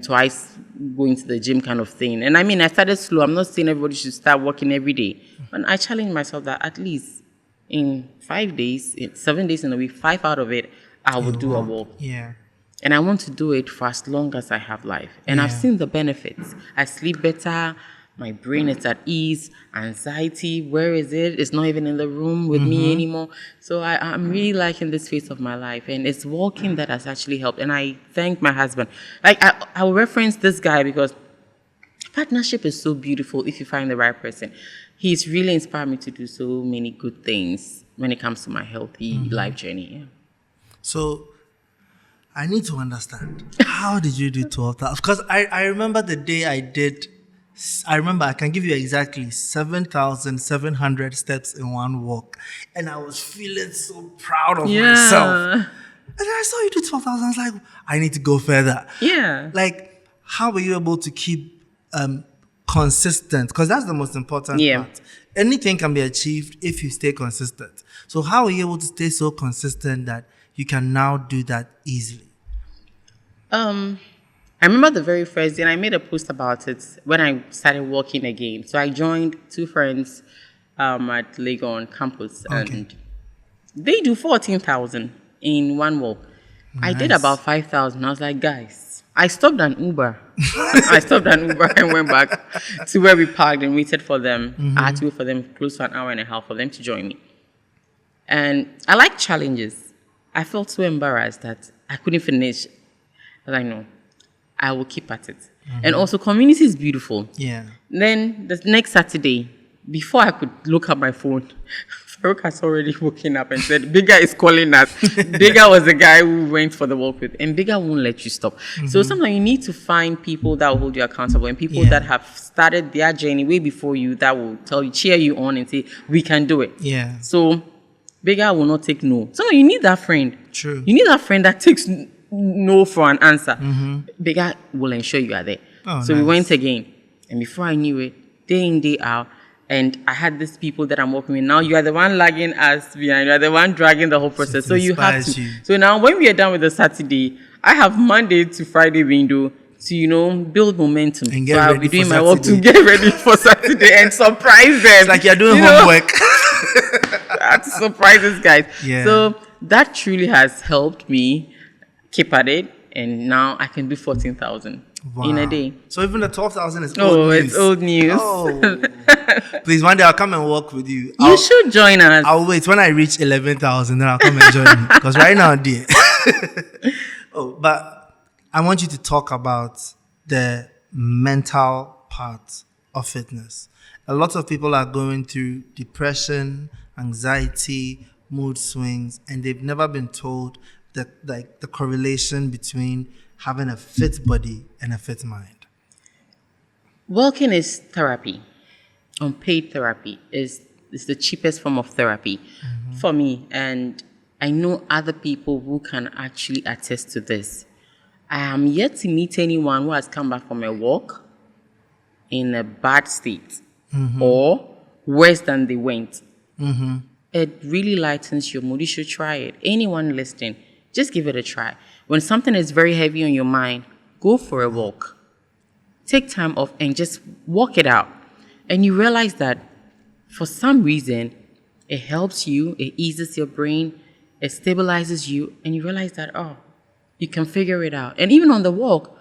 twice going to the gym kind of thing. And I mean, I started slow. I'm not saying everybody should start working every day. But I challenged myself that at least in 5 days, 7 days in a week, 5 out of it, I would do a walk. Yeah. And I want to do it for as long as I have life. And I've seen the benefits. I sleep better. My brain is at ease. Anxiety, where is it? It's not even in the room with me anymore. So I'm really liking this phase of my life. And it's walking that has actually helped. And I thank my husband. Like, I'll reference this guy because partnership is so beautiful if you find the right person. He's really inspired me to do so many good things when it comes to my healthy life journey. Yeah. So I need to understand, how did you do 12,000? Because I remember the day I did. I can give you exactly 7,700 steps in one walk. And I was feeling so proud of myself. And then I saw you do 12,000. I was like, I need to go further. Yeah. Like, how were you able to keep consistent? Because that's the most important part. Anything can be achieved if you stay consistent. So how were you able to stay so consistent that you can now do that easily? I remember the very first day, and I made a post about it when I started walking again. So I joined 2 friends at Legon campus, and they do 14,000 in one walk. Nice. I did about 5,000. I was like, guys, I stopped an Uber. I stopped an Uber and went back to where we parked and waited for them. I had to wait for them close to an hour and a half for them to join me. And I like challenges. I felt so embarrassed that I couldn't finish. But I know I will keep at it. And also, community is beautiful. Yeah. Then the next Saturday, before I could look at my phone, Farouk has already woken up and said, Bigga is calling us. Bigga was the guy who went for the walk with, and Bigga won't let you stop. So sometimes you need to find people that will hold you accountable and people that have started their journey way before you that will tell you, cheer you on and say, we can do it. Yeah. So Bigga will not take no. So you need that friend. True. You need that friend that takes no for an answer. Bigga will ensure you are there. Oh, so we nice. went again. And before I knew it, day in, day out, and I had these people that I'm working with. Now you are the one lagging us behind. You are the one dragging the whole process. So you have to. So now when we are done with the Saturday, I have Monday to Friday window to, build momentum. And get so I'll ready be doing for my work to Saturday. get ready for Saturday and surprise them. It's like you're doing homework. I have to surprise these guys. Yeah. So that truly has helped me keep at it. And now I can do 14,000 in a day. So even the 12,000 is Oh, old news. it's old news. Oh. Please, one day I'll come and work with you. You should join us. I'll wait. When I reach 11,000, then I'll come and join you. Because right now, dear. But I want you to talk about the mental part of fitness. A lot of people are going through depression, anxiety, mood swings, and they've never been told that the correlation between having a fit body and a fit mind. Walking is therapy. Unpaid therapy is the cheapest form of therapy for me. And I know other people who can actually attest to this. I am yet to meet anyone who has come back from a walk in a bad state or worse than they went. It really lightens your mood. You should try it. Anyone listening, just give it a try. When something is very heavy on your mind, go for a walk. Take time off and just walk it out. And you realize that for some reason, it helps you, it eases your brain, it stabilizes you, and you realize that, you can figure it out. And even on the walk,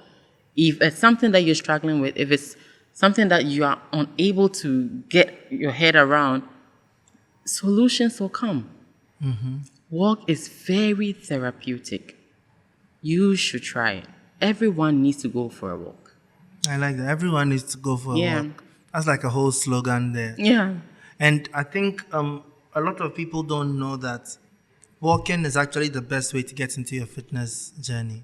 if it's something that you're struggling with, if it's something that you are unable to get your head around, solutions will come. Walk is very therapeutic. You should try it. Everyone needs to go for a walk. I like that. Everyone needs to go for a walk. That's like a whole slogan there. Yeah. And I think a lot of people don't know that walking is actually the best way to get into your fitness journey,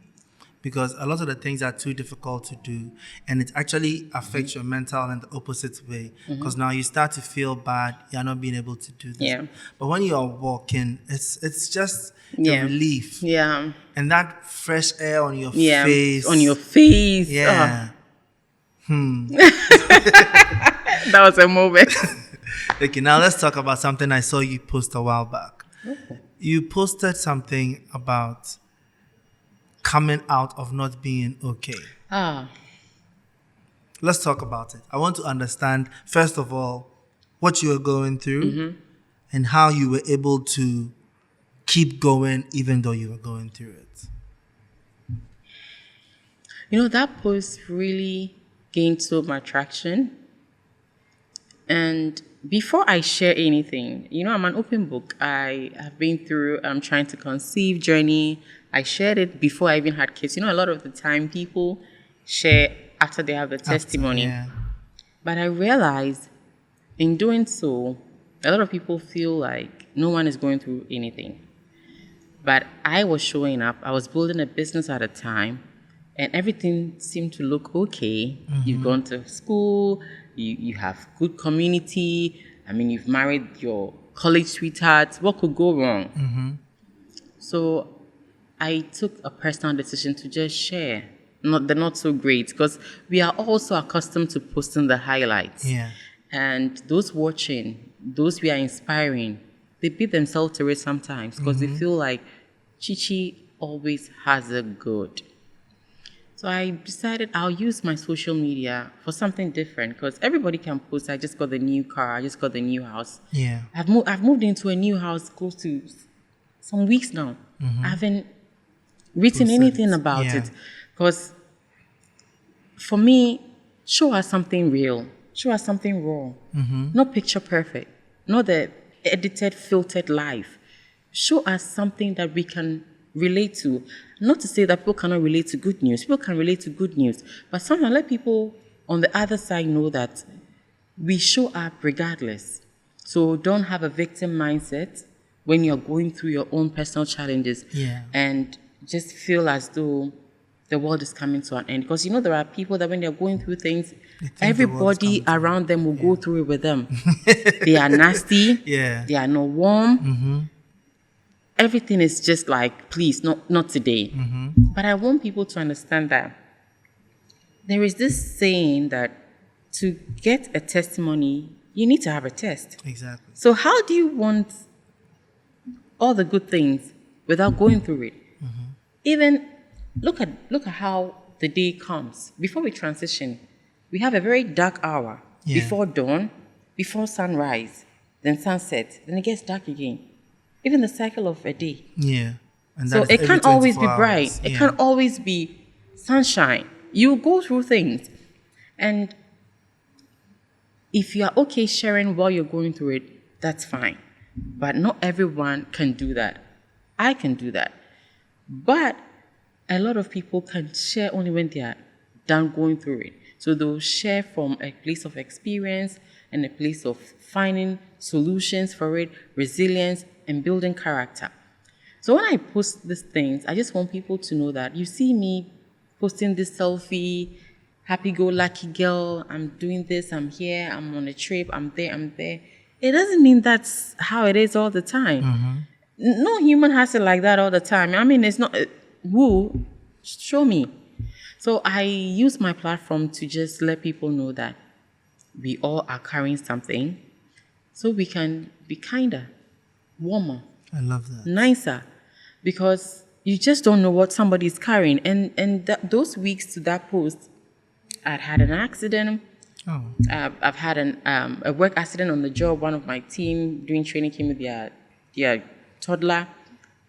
because a lot of the things are too difficult to do, and it actually affects your mental in the opposite way, because now you start to feel bad you're not being able to do this. Yeah. But when you're walking, it's just a relief. Yeah. And that fresh air on your Yeah. face. On your face. Yeah. That was a moment. Okay, now let's talk about something I saw you post a while back. You posted something about coming out of not being okay. Let's talk about it. I want to understand, first of all, what you were going through and how you were able to keep going even though you were going through it. That post really gained so much traction. And before I share anything, I'm an open book. I have been through trying to conceive journey. I shared it before I even had kids. A lot of the time people share after they have the testimony. But I realized in doing so, a lot of people feel like no one is going through anything. But I was showing up. I was building a business at a time, and everything seemed to look okay. You've gone to school. You have good community. You've married your college sweetheart. What could go wrong? So I took a personal decision to just share the not so great, because we are also accustomed to posting the highlights. And those watching, those we are inspiring, they beat themselves to it sometimes because they feel like Chichi always has it good. So I decided I'll use my social media for something different, because everybody can post, I just got the new car, I just got the new house. I've moved into a new house close to some weeks now. I haven't written anything about it, because for me, show us something real, show us something raw, not picture perfect, not the edited, filtered life. Show us something that we can relate to. Not to say that people cannot relate to good news. People can relate to good news, but sometimes let people on the other side know that we show up regardless. So don't have a victim mindset when you're going through your own personal challenges and just feel as though the world is coming to an end. Because there are people that when they're going through things, everybody around them will go through it with them. They are nasty. They are not warm. Everything is just like, please, not today. But I want people to understand that there is this saying that to get a testimony, you need to have a test. Exactly. So how do you want all the good things without going through it? Even look at how the day comes. Before we transition, we have a very dark hour before dawn, before sunrise, then sunset, then it gets dark again. Even the cycle of a day. Yeah. And so it can't always be bright. Hours. It can't always be sunshine. You go through things. And if you are okay sharing while you're going through it, that's fine. But not everyone can do that. I can do that. But a lot of people can share only when they are done going through it. So they'll share from a place of experience and a place of finding solutions for it, resilience, and building character. So when I post these things, I just want people to know that you see me posting this selfie, happy-go-lucky girl, I'm doing this, I'm here, I'm on a trip, I'm there. It doesn't mean that's how it is all the time. No human has it like that all the time. I mean, it's not, show me. So I use my platform to just let people know that we all are carrying something, so we can be kinder, warmer. I love that. Nicer, because you just don't know what somebody is carrying. And those weeks to that post, I'd had an accident. I've had a work accident on the job. One of my team doing training came with their toddler.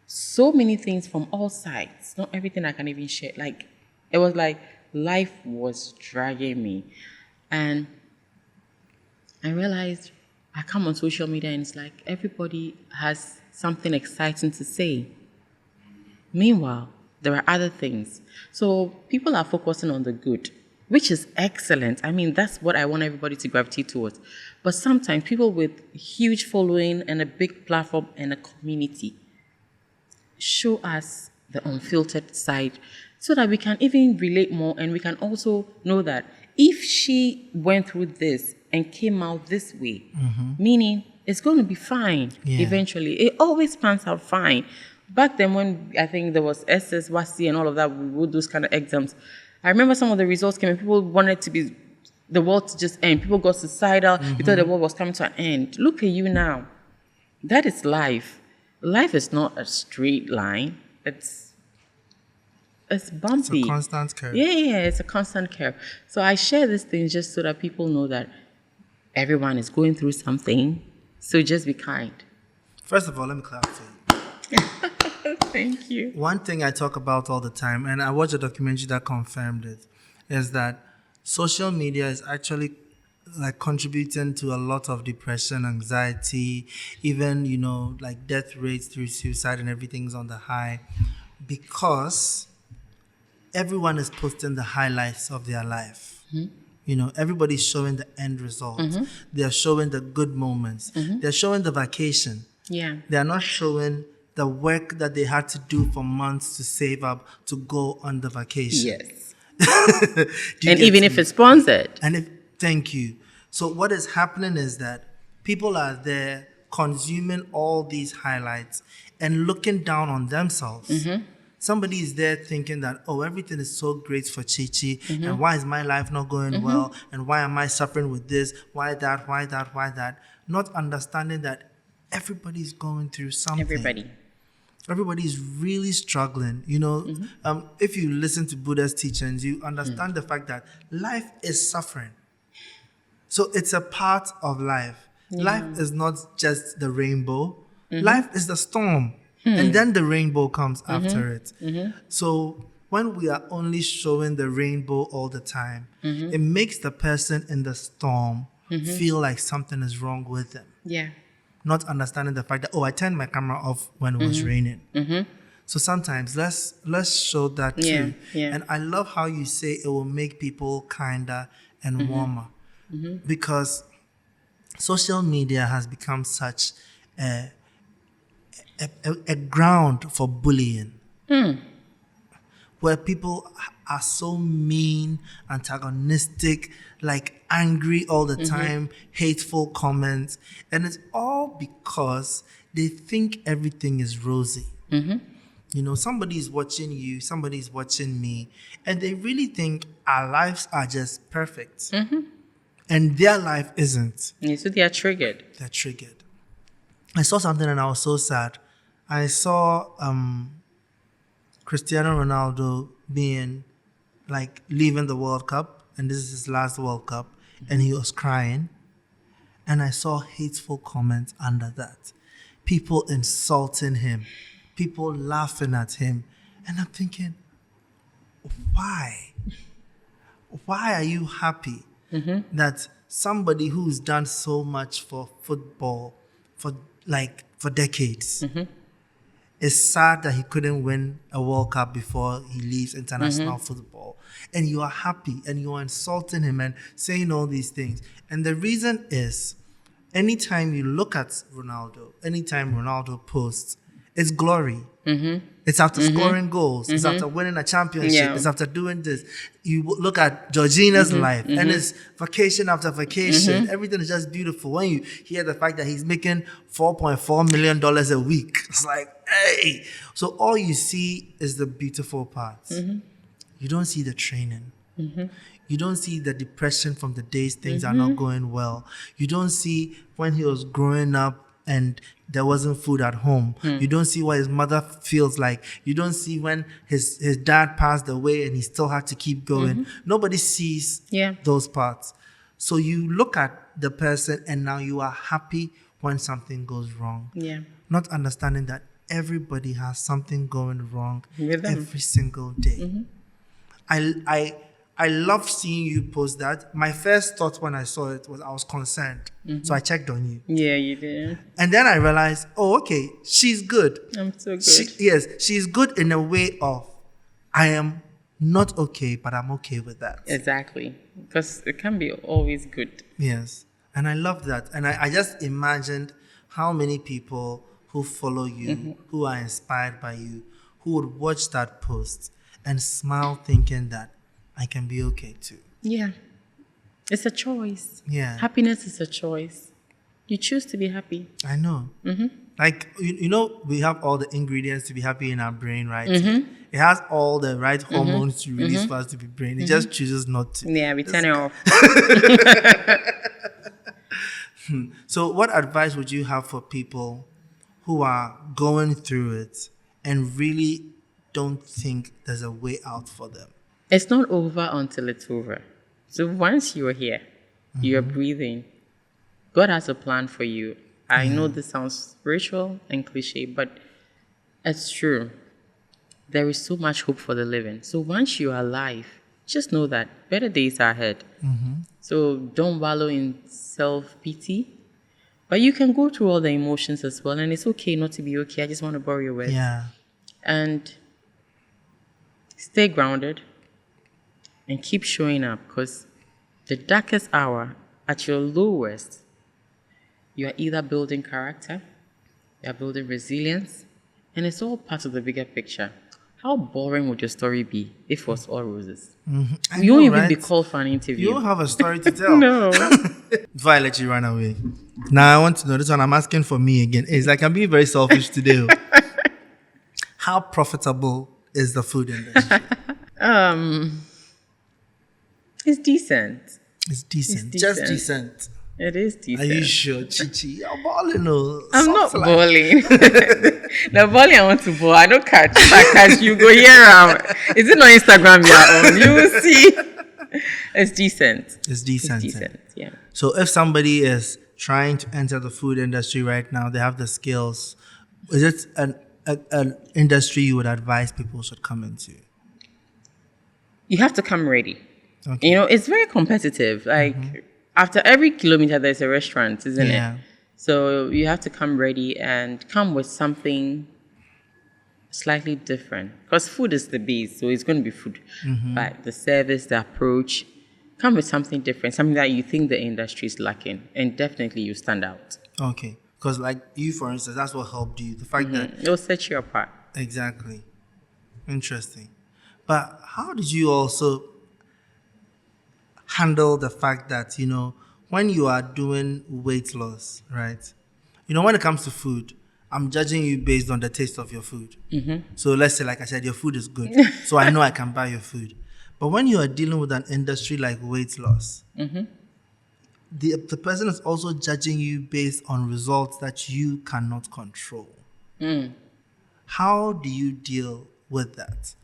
So many things from all sides. Not everything I can even share. Like, it was like life was dragging me. And I realized I come on social media and it's like everybody has something exciting to say. Meanwhile, there are other things. So people are focusing on the good, which is excellent. I mean, that's what I want everybody to gravitate towards. But sometimes people with huge following and a big platform and a community show us the unfiltered side so that we can even relate more, and we can also know that if she went through this and came out this way, meaning it's going to be fine eventually. It always pans out fine. Back then when I think there was SS, WASI and all of that, we would those kind of exams. I remember some of the results came and people wanted to be the world to just end. People got suicidal because the world was coming to an end. Look at you now. That is life. Life is not a straight line. It's bumpy. It's a constant curve. Yeah, it's a constant curve. So I share these things just so that people know that everyone is going through something. So just be kind. First of all, let me clap for you. Thank you. One thing I talk about all the time, and I watched a documentary that confirmed it, is that social media is actually like contributing to a lot of depression, anxiety, even, like death rates through suicide and everything's on the high, because everyone is posting the highlights of their life. Everybody's showing the end result. They're showing the good moments. They're showing the vacation. Yeah. They're not showing the work that they had to do for months to save up to go on the vacation. Yes. And even if it's sponsored. Thank you. So what is happening is that people are there consuming all these highlights and looking down on themselves. Somebody is there thinking that, everything is so great for Chichi, and why is my life not going well, and why am I suffering with this, why that, not understanding that everybody's going through something. Everybody's really struggling. If you listen to Buddha's teachings, you understand the fact that life is suffering. So it's a part of life. Life is not just the rainbow. Life is the storm. And then the rainbow comes after it. So when we are only showing the rainbow all the time, it makes the person in the storm feel like something is wrong with them. Yeah. Not understanding the fact that, I turned my camera off when it was raining. So sometimes let's show that too. Yeah. And I love how you say it will make people kinder and warmer. Because social media has become such a ground for bullying. Where people are so mean, antagonistic, like angry all the time, hateful comments. And it's all because they think everything is rosy. You know, somebody is watching you, somebody is watching me, and they really think our lives are just perfect. And their life isn't. Yeah, so they are triggered. They're triggered. I saw something and I was so sad. I saw Cristiano Ronaldo being like leaving the World Cup, and this is his last World Cup, and he was crying. And I saw hateful comments under that. People insulting him, people laughing at him. And I'm thinking, why? Why are you happy that somebody who's done so much for football for decades is sad that he couldn't win a World Cup before he leaves international football? And you are happy and you are insulting him and saying all these things. And the reason is, anytime you look at Ronaldo, anytime Ronaldo posts, it's glory. It's after scoring goals. It's after winning a championship. Yeah. It's after doing this. You look at Georgina's life, and it's vacation after vacation. Everything is just beautiful. When you hear the fact that he's making $4.4 million a week, it's like, hey. So all you see is the beautiful parts. You don't see the training. You don't see the depression from the days things are not going well. You don't see when he was growing up and there wasn't food at home. You don't see what his mother feels like. You don't see when his dad passed away and he still had to keep going. Nobody sees those parts. So you look at the person and now you are happy when something goes wrong. Yeah. Not understanding that everybody has something going wrong With them. every single day. I love seeing you post that. My first thought when I saw it was I was concerned. So I checked on you. Yeah, you did. And then I realized, okay, she's good. I'm so good. She's good in a way of, I am not okay, but I'm okay with that. Exactly. Because it can be always good. Yes. And I love that. And I just imagined how many people who follow you, who are inspired by you, who would watch that post and smile thinking that I can be okay too. Yeah. It's a choice. Yeah. Happiness is a choice. You choose to be happy. I know. Like, you know, we have all the ingredients to be happy in our brain, right? It has all the right hormones to release for us to be brain. It just chooses not to. Yeah, we turn it off. So what advice would you have for people who are going through it and really don't think there's a way out for them? It's not over until it's over. So once you're here, you're breathing, God has a plan for you. I know this sounds spiritual and cliche, but it's true. There is so much hope for the living. So once you're alive, just know that better days are ahead. So don't wallow in self-pity. But you can go through all the emotions as well. And it's okay not to be okay. I just want to borrow your words. Yeah. And stay grounded. And keep showing up, because the darkest hour, at your lowest, you are either building character, you are building resilience, and it's all part of the bigger picture. How boring would your story be if it was all roses? You won't even be called for an interview. You don't have a story to tell. No. Before I let you run away. Now I want to know, this one I'm asking for me again. It's like I'm being very selfish today. How profitable is the food industry? It's decent. It's decent. It's Just decent. decent. It is Are decent. you sure, Chichi? You're balling, no? I'm not Soft balling. The balling I want to ball, I don't catch. If I catch you, go here around. Is it on Instagram you are on? You will see. It's decent. It's decent. It's decent, yeah. So if somebody is trying to enter the food industry right now, they have the skills. Is it an industry you would advise people should come into? you have to come ready. Okay. You know, it's very competitive. Like after every kilometer, there's a restaurant, isn't Yeah. it? So you have to come ready and come with something slightly different because food is the base, so it's going to be food. But the service, the approach, come with something different, something that you think the industry is lacking, and definitely you stand out. Okay. Because like you, for instance, that's what helped you. The fact that It'll set you apart. exactly. Interesting. But how did you also handle the fact that, when you are doing weight loss, right? When it comes to food, I'm judging you based on the taste of your food. So let's say, like I said, your food is good. So I know I can buy your food. But when you are dealing with an industry like weight loss, the person is also judging you based on results that you cannot control. How do you deal with that?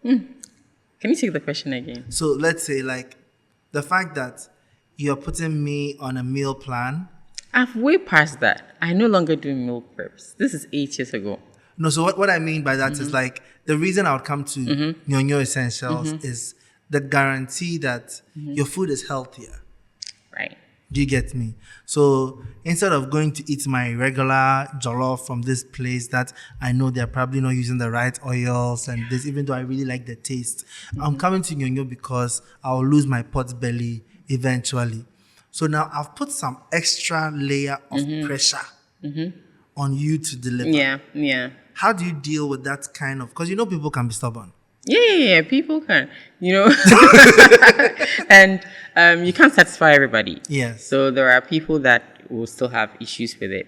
Can you take the question again? So let's say, like, the fact that you're putting me on a meal plan. I've way past that. I no longer do meal preps. This is 8 years ago. No, so what I mean by that is like the reason I would come to Nyonyo Essentials is the guarantee that your food is healthier. Right. Do you get me? So instead of going to eat my regular jollof from this place that I know they're probably not using the right oils and this, even though I really like the taste, I'm coming to Nyonyo because I'll lose my pot belly eventually. So now I've put some extra layer of pressure on you to deliver. Yeah. How do you deal with that kind of, because people can be stubborn. Yeah, people can, and you can't satisfy everybody. Yes. So there are people that will still have issues with it.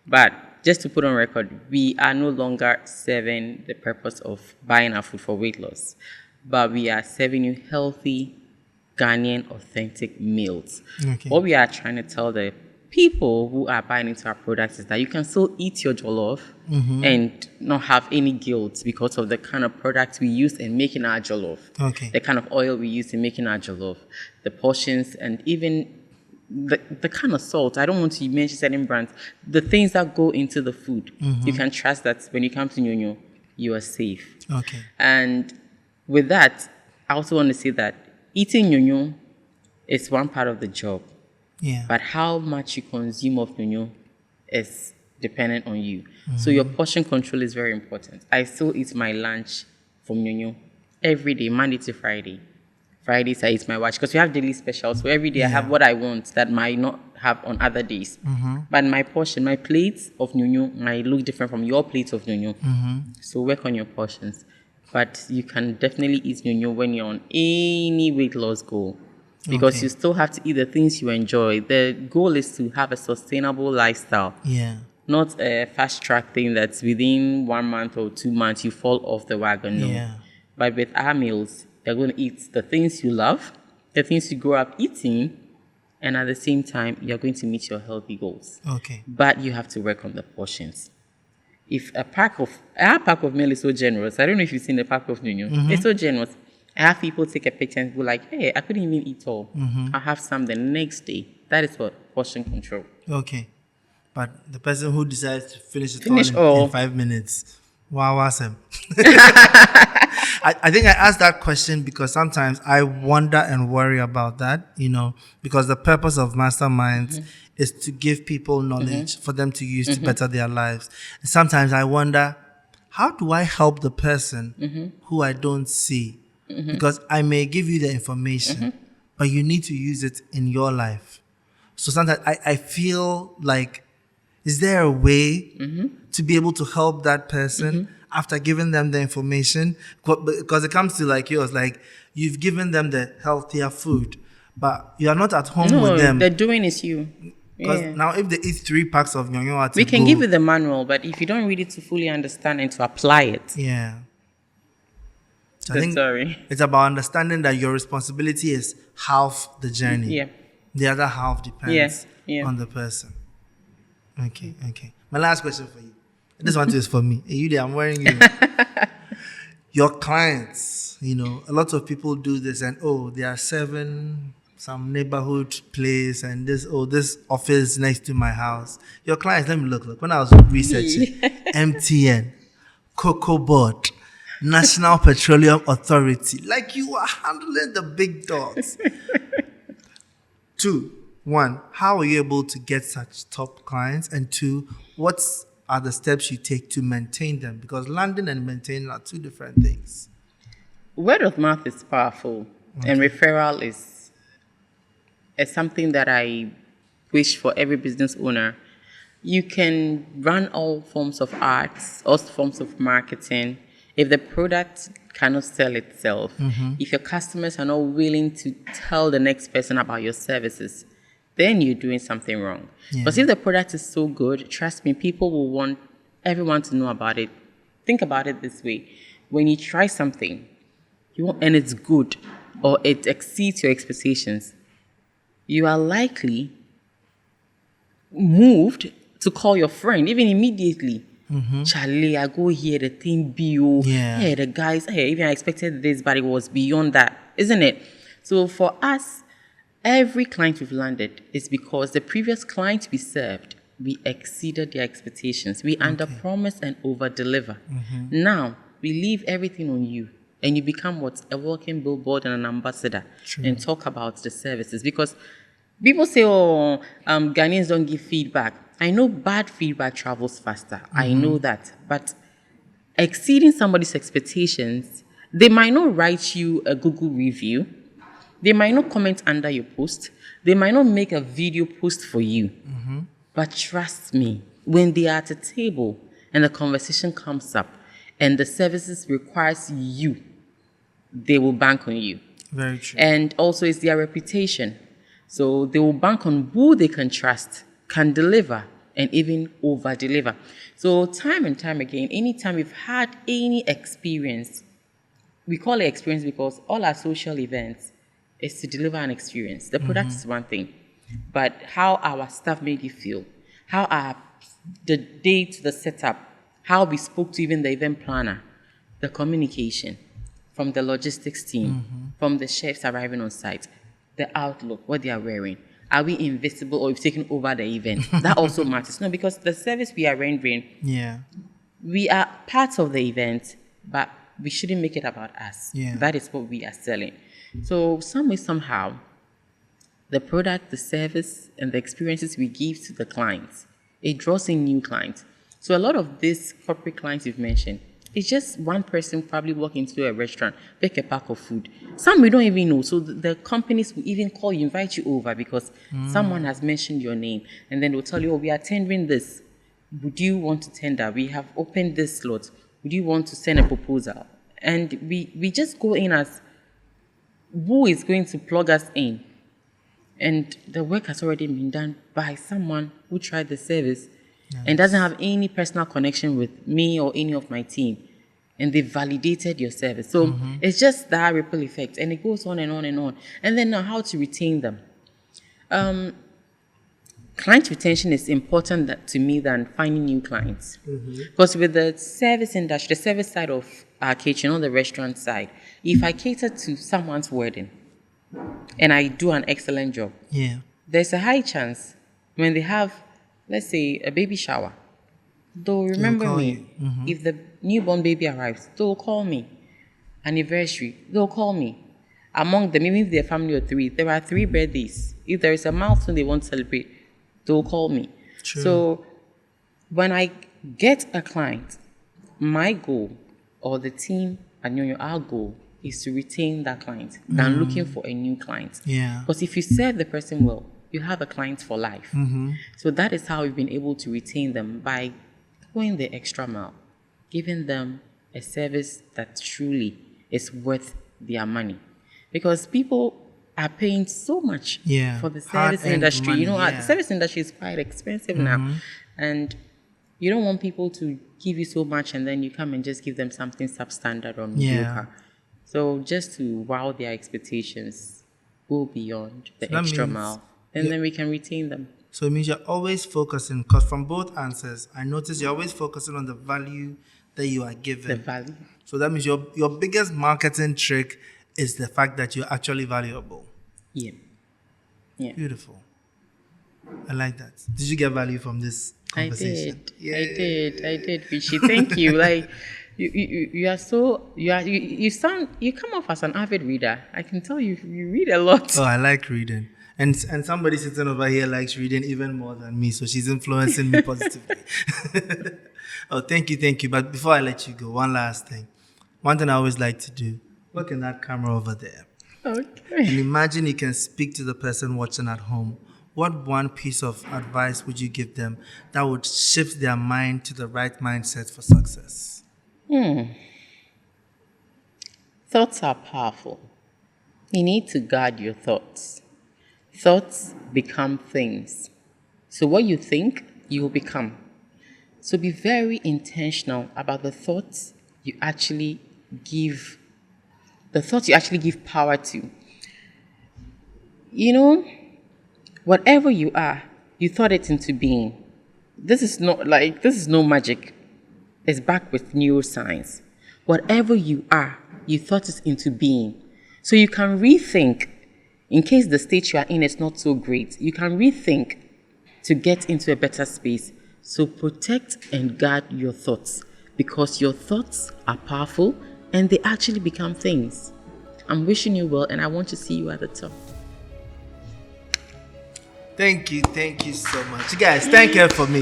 But just to put on record, we are no longer serving the purpose of buying our food for weight loss, but we are serving you healthy, Ghanaian, authentic meals. Okay. What we are trying to tell the people who are buying into our products is that you can still eat your jollof and not have any guilt because of the kind of products we use in making our jollof. Okay. The kind of oil we use in making our jollof, the portions, and even the kind of salt. I don't want to mention certain brands. The things that go into the food, you can trust that when you come to Nyonyo, you are safe. Okay. And with that, I also want to say that eating Nyonyo is one part of the job. Yeah. But how much you consume of Nyonyo is dependent on you. So your portion control is very important. I still eat my lunch from Nyonyo every day, Monday to Friday. Fridays I eat my watch because we have daily specials. So every day I have what I want that might not have on other days. But my portion, my plates of Nyonyo might look different from your plates of Nyonyo. So work on your portions. But you can definitely eat Nyonyo when you're on any weight loss goal. Because you still have to eat the things you enjoy. The goal is to have a sustainable lifestyle. Yeah. Not a fast track thing that's within 1 month or 2 months you fall off the wagon. No. Yeah. But with our meals, you're going to eat the things you love, the things you grow up eating, and at the same time, you're going to meet your healthy goals. Okay. But you have to work on the portions. If our pack of meal is so generous, I don't know if you've seen the pack of Nyonyo. It's so generous. I have people take a picture and go like, hey, I couldn't even eat all. I'll have some the next day. That is what portion control. Okay. But the person who decides to finish it all in 5 minutes, wow, awesome. I think I asked that question because sometimes I wonder and worry about that, because the purpose of Masterminds is to give people knowledge for them to use to better their lives. And sometimes I wonder, how do I help the person who I don't see? Because I may give you the information, but you need to use it in your life. So sometimes I feel like, is there a way to be able to help that person after giving them the information? Because it comes to like yours, like you've given them the healthier food, but you are not at home with them. The doing is you. Because now if they eat 3 packs of Nyonyo, we can give you the manual, but if you don't read it to fully understand and to apply it. Yeah. So I think Sorry. it's about understanding that your responsibility is half the journey. Yeah. The other half depends on the person. Okay. My last question for you. This one too is for me. Hey, you there, I'm wearing you. Your clients, a lot of people do this and they are serving some neighborhood place and this office next to my house. Your clients, let me look. When I was researching, MTN, Cocoa Board, National Petroleum Authority. Like you are handling the big dogs. 2, 1, how are you able to get such top clients? And 2, what are the steps you take to maintain them? Because landing and maintaining are two different things. Word of mouth is powerful, and referral is something that I wish for every business owner. You can run all forms of arts, all forms of marketing. If the product cannot sell itself, if your customers are not willing to tell the next person about your services, then you're doing something wrong. But if the product is so good, trust me, people will want everyone to know about it. Think about it this way. When you try something, and it's good, or it exceeds your expectations, you are likely moved to call your friend, even immediately. Charlie, I go here, the thing bio. Hey, the guys, hey, even I expected this, but it was beyond that, isn't it? So for us, every client we've landed is because the previous client we served, we exceeded their expectations. We under-promise and over-deliver. Now, we leave everything on you, and you become a walking billboard and an ambassador. And talk about the services. Because people say, Ghanaians don't give feedback. I know bad feedback travels faster. I know that. But exceeding somebody's expectations, they might not write you a Google review. They might not comment under your post. They might not make a video post for you. But trust me, when they are at a table and the conversation comes up and the services requires you, they will bank on you. Very true. And also it's their reputation. So they will bank on who they can trust, can deliver, and even over-deliver. So time and time again, anytime we've had any experience, we call it experience because all our social events is to deliver an experience. The product is one thing, but how our staff made you feel, the date, the setup, how we spoke to even the event planner, the communication from the logistics team, from the chefs arriving on site, the outlook, what they are wearing. Are we invisible or we've taken over the event? That also matters. No, because the service we are rendering, we are part of the event, but we shouldn't make it about us. That is what we are selling. So some way, somehow, the product, the service, and the experiences we give to the clients, it draws in new clients. So a lot of these corporate clients you've mentioned, it's just one person probably walk into a restaurant, pick a pack of food. Some we don't even know. So the companies will even call you, invite you over because someone has mentioned your name. And then they'll tell you, we are tendering this. Would you want to tender? We have opened this slot. Would you want to send a proposal? And we just go in as who is going to plug us in. And the work has already been done by someone who tried the service and doesn't have any personal connection with me or any of my team. And they validated your service. So it's just that ripple effect. And it goes on and on and on. And then now how to retain them. Client retention is important to me than finding new clients. Because with the service industry, the service side of our kitchen, on the restaurant side, if I cater to someone's wedding and I do an excellent job, there's a high chance when they have, let's say, a baby shower, they'll remember me. If the newborn baby arrives, they'll call me. Anniversary, they'll call me. Among them, even if they're a family of 3, there are 3 birthdays. If there is a milestone they want to celebrate, they'll call me. So when I get a client, my goal, or the team at Nyonyo, our goal is to retain that client than looking for a new client. Because if you serve the person well, you have a client for life. So that is how we've been able to retain them, by going the extra mile, giving them a service that truly is worth their money. Because people are paying so much for the service industry. Money, the service industry is quite expensive now. And you don't want people to give you so much and then you come and just give them something substandard or mediocre. So just to wow their expectations, go beyond the extra mile, and then we can retain them. So it means you're always focusing, because from both answers, I notice you're always focusing on the value that you are given. The value. So that means your biggest marketing trick is the fact that you're actually valuable. Yeah. Beautiful. I like that. Did you get value from this I conversation? did, Chichi. Thank you. Like, you are so you come off as an avid reader. I can tell you read a lot. Oh, I like reading. And somebody sitting over here likes reading even more than me, so she's influencing me positively. Oh, thank you. But before I let you go, one last thing. One thing I always like to do, look in that camera over there. And Okay. imagine you can speak to the person watching at home. What one piece of advice would you give them that would shift their mind to the right mindset for success? Thoughts are powerful. You need to guard your thoughts. Thoughts become things. So what you think, you will become. So be very intentional about give the thoughts you actually give power to. You know, whatever you are, you thought it into being. This is no magic. It's back with neuroscience. Whatever you are, you thought it into being. So you can rethink in case the state you are in is not so great. You can rethink to get into a better space. So protect and guard your thoughts because your thoughts are powerful and they actually become things. I'm wishing you well and I want to see you at the top. Thank you so much. You guys, thank her for me.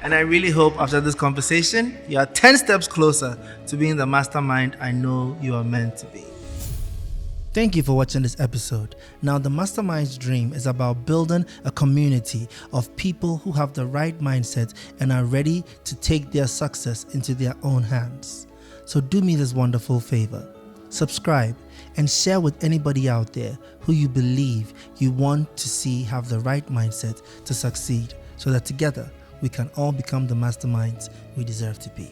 And I really hope after this conversation, you are 10 steps closer to being the mastermind I know you are meant to be. Thank you for watching this episode. Now, the Mastermind's dream is about building a community of people who have the right mindset and are ready to take their success into their own hands. So do me this wonderful favor. Subscribe and share with anybody out there who you believe you want to see have the right mindset to succeed so that together we can all become the masterminds we deserve to be.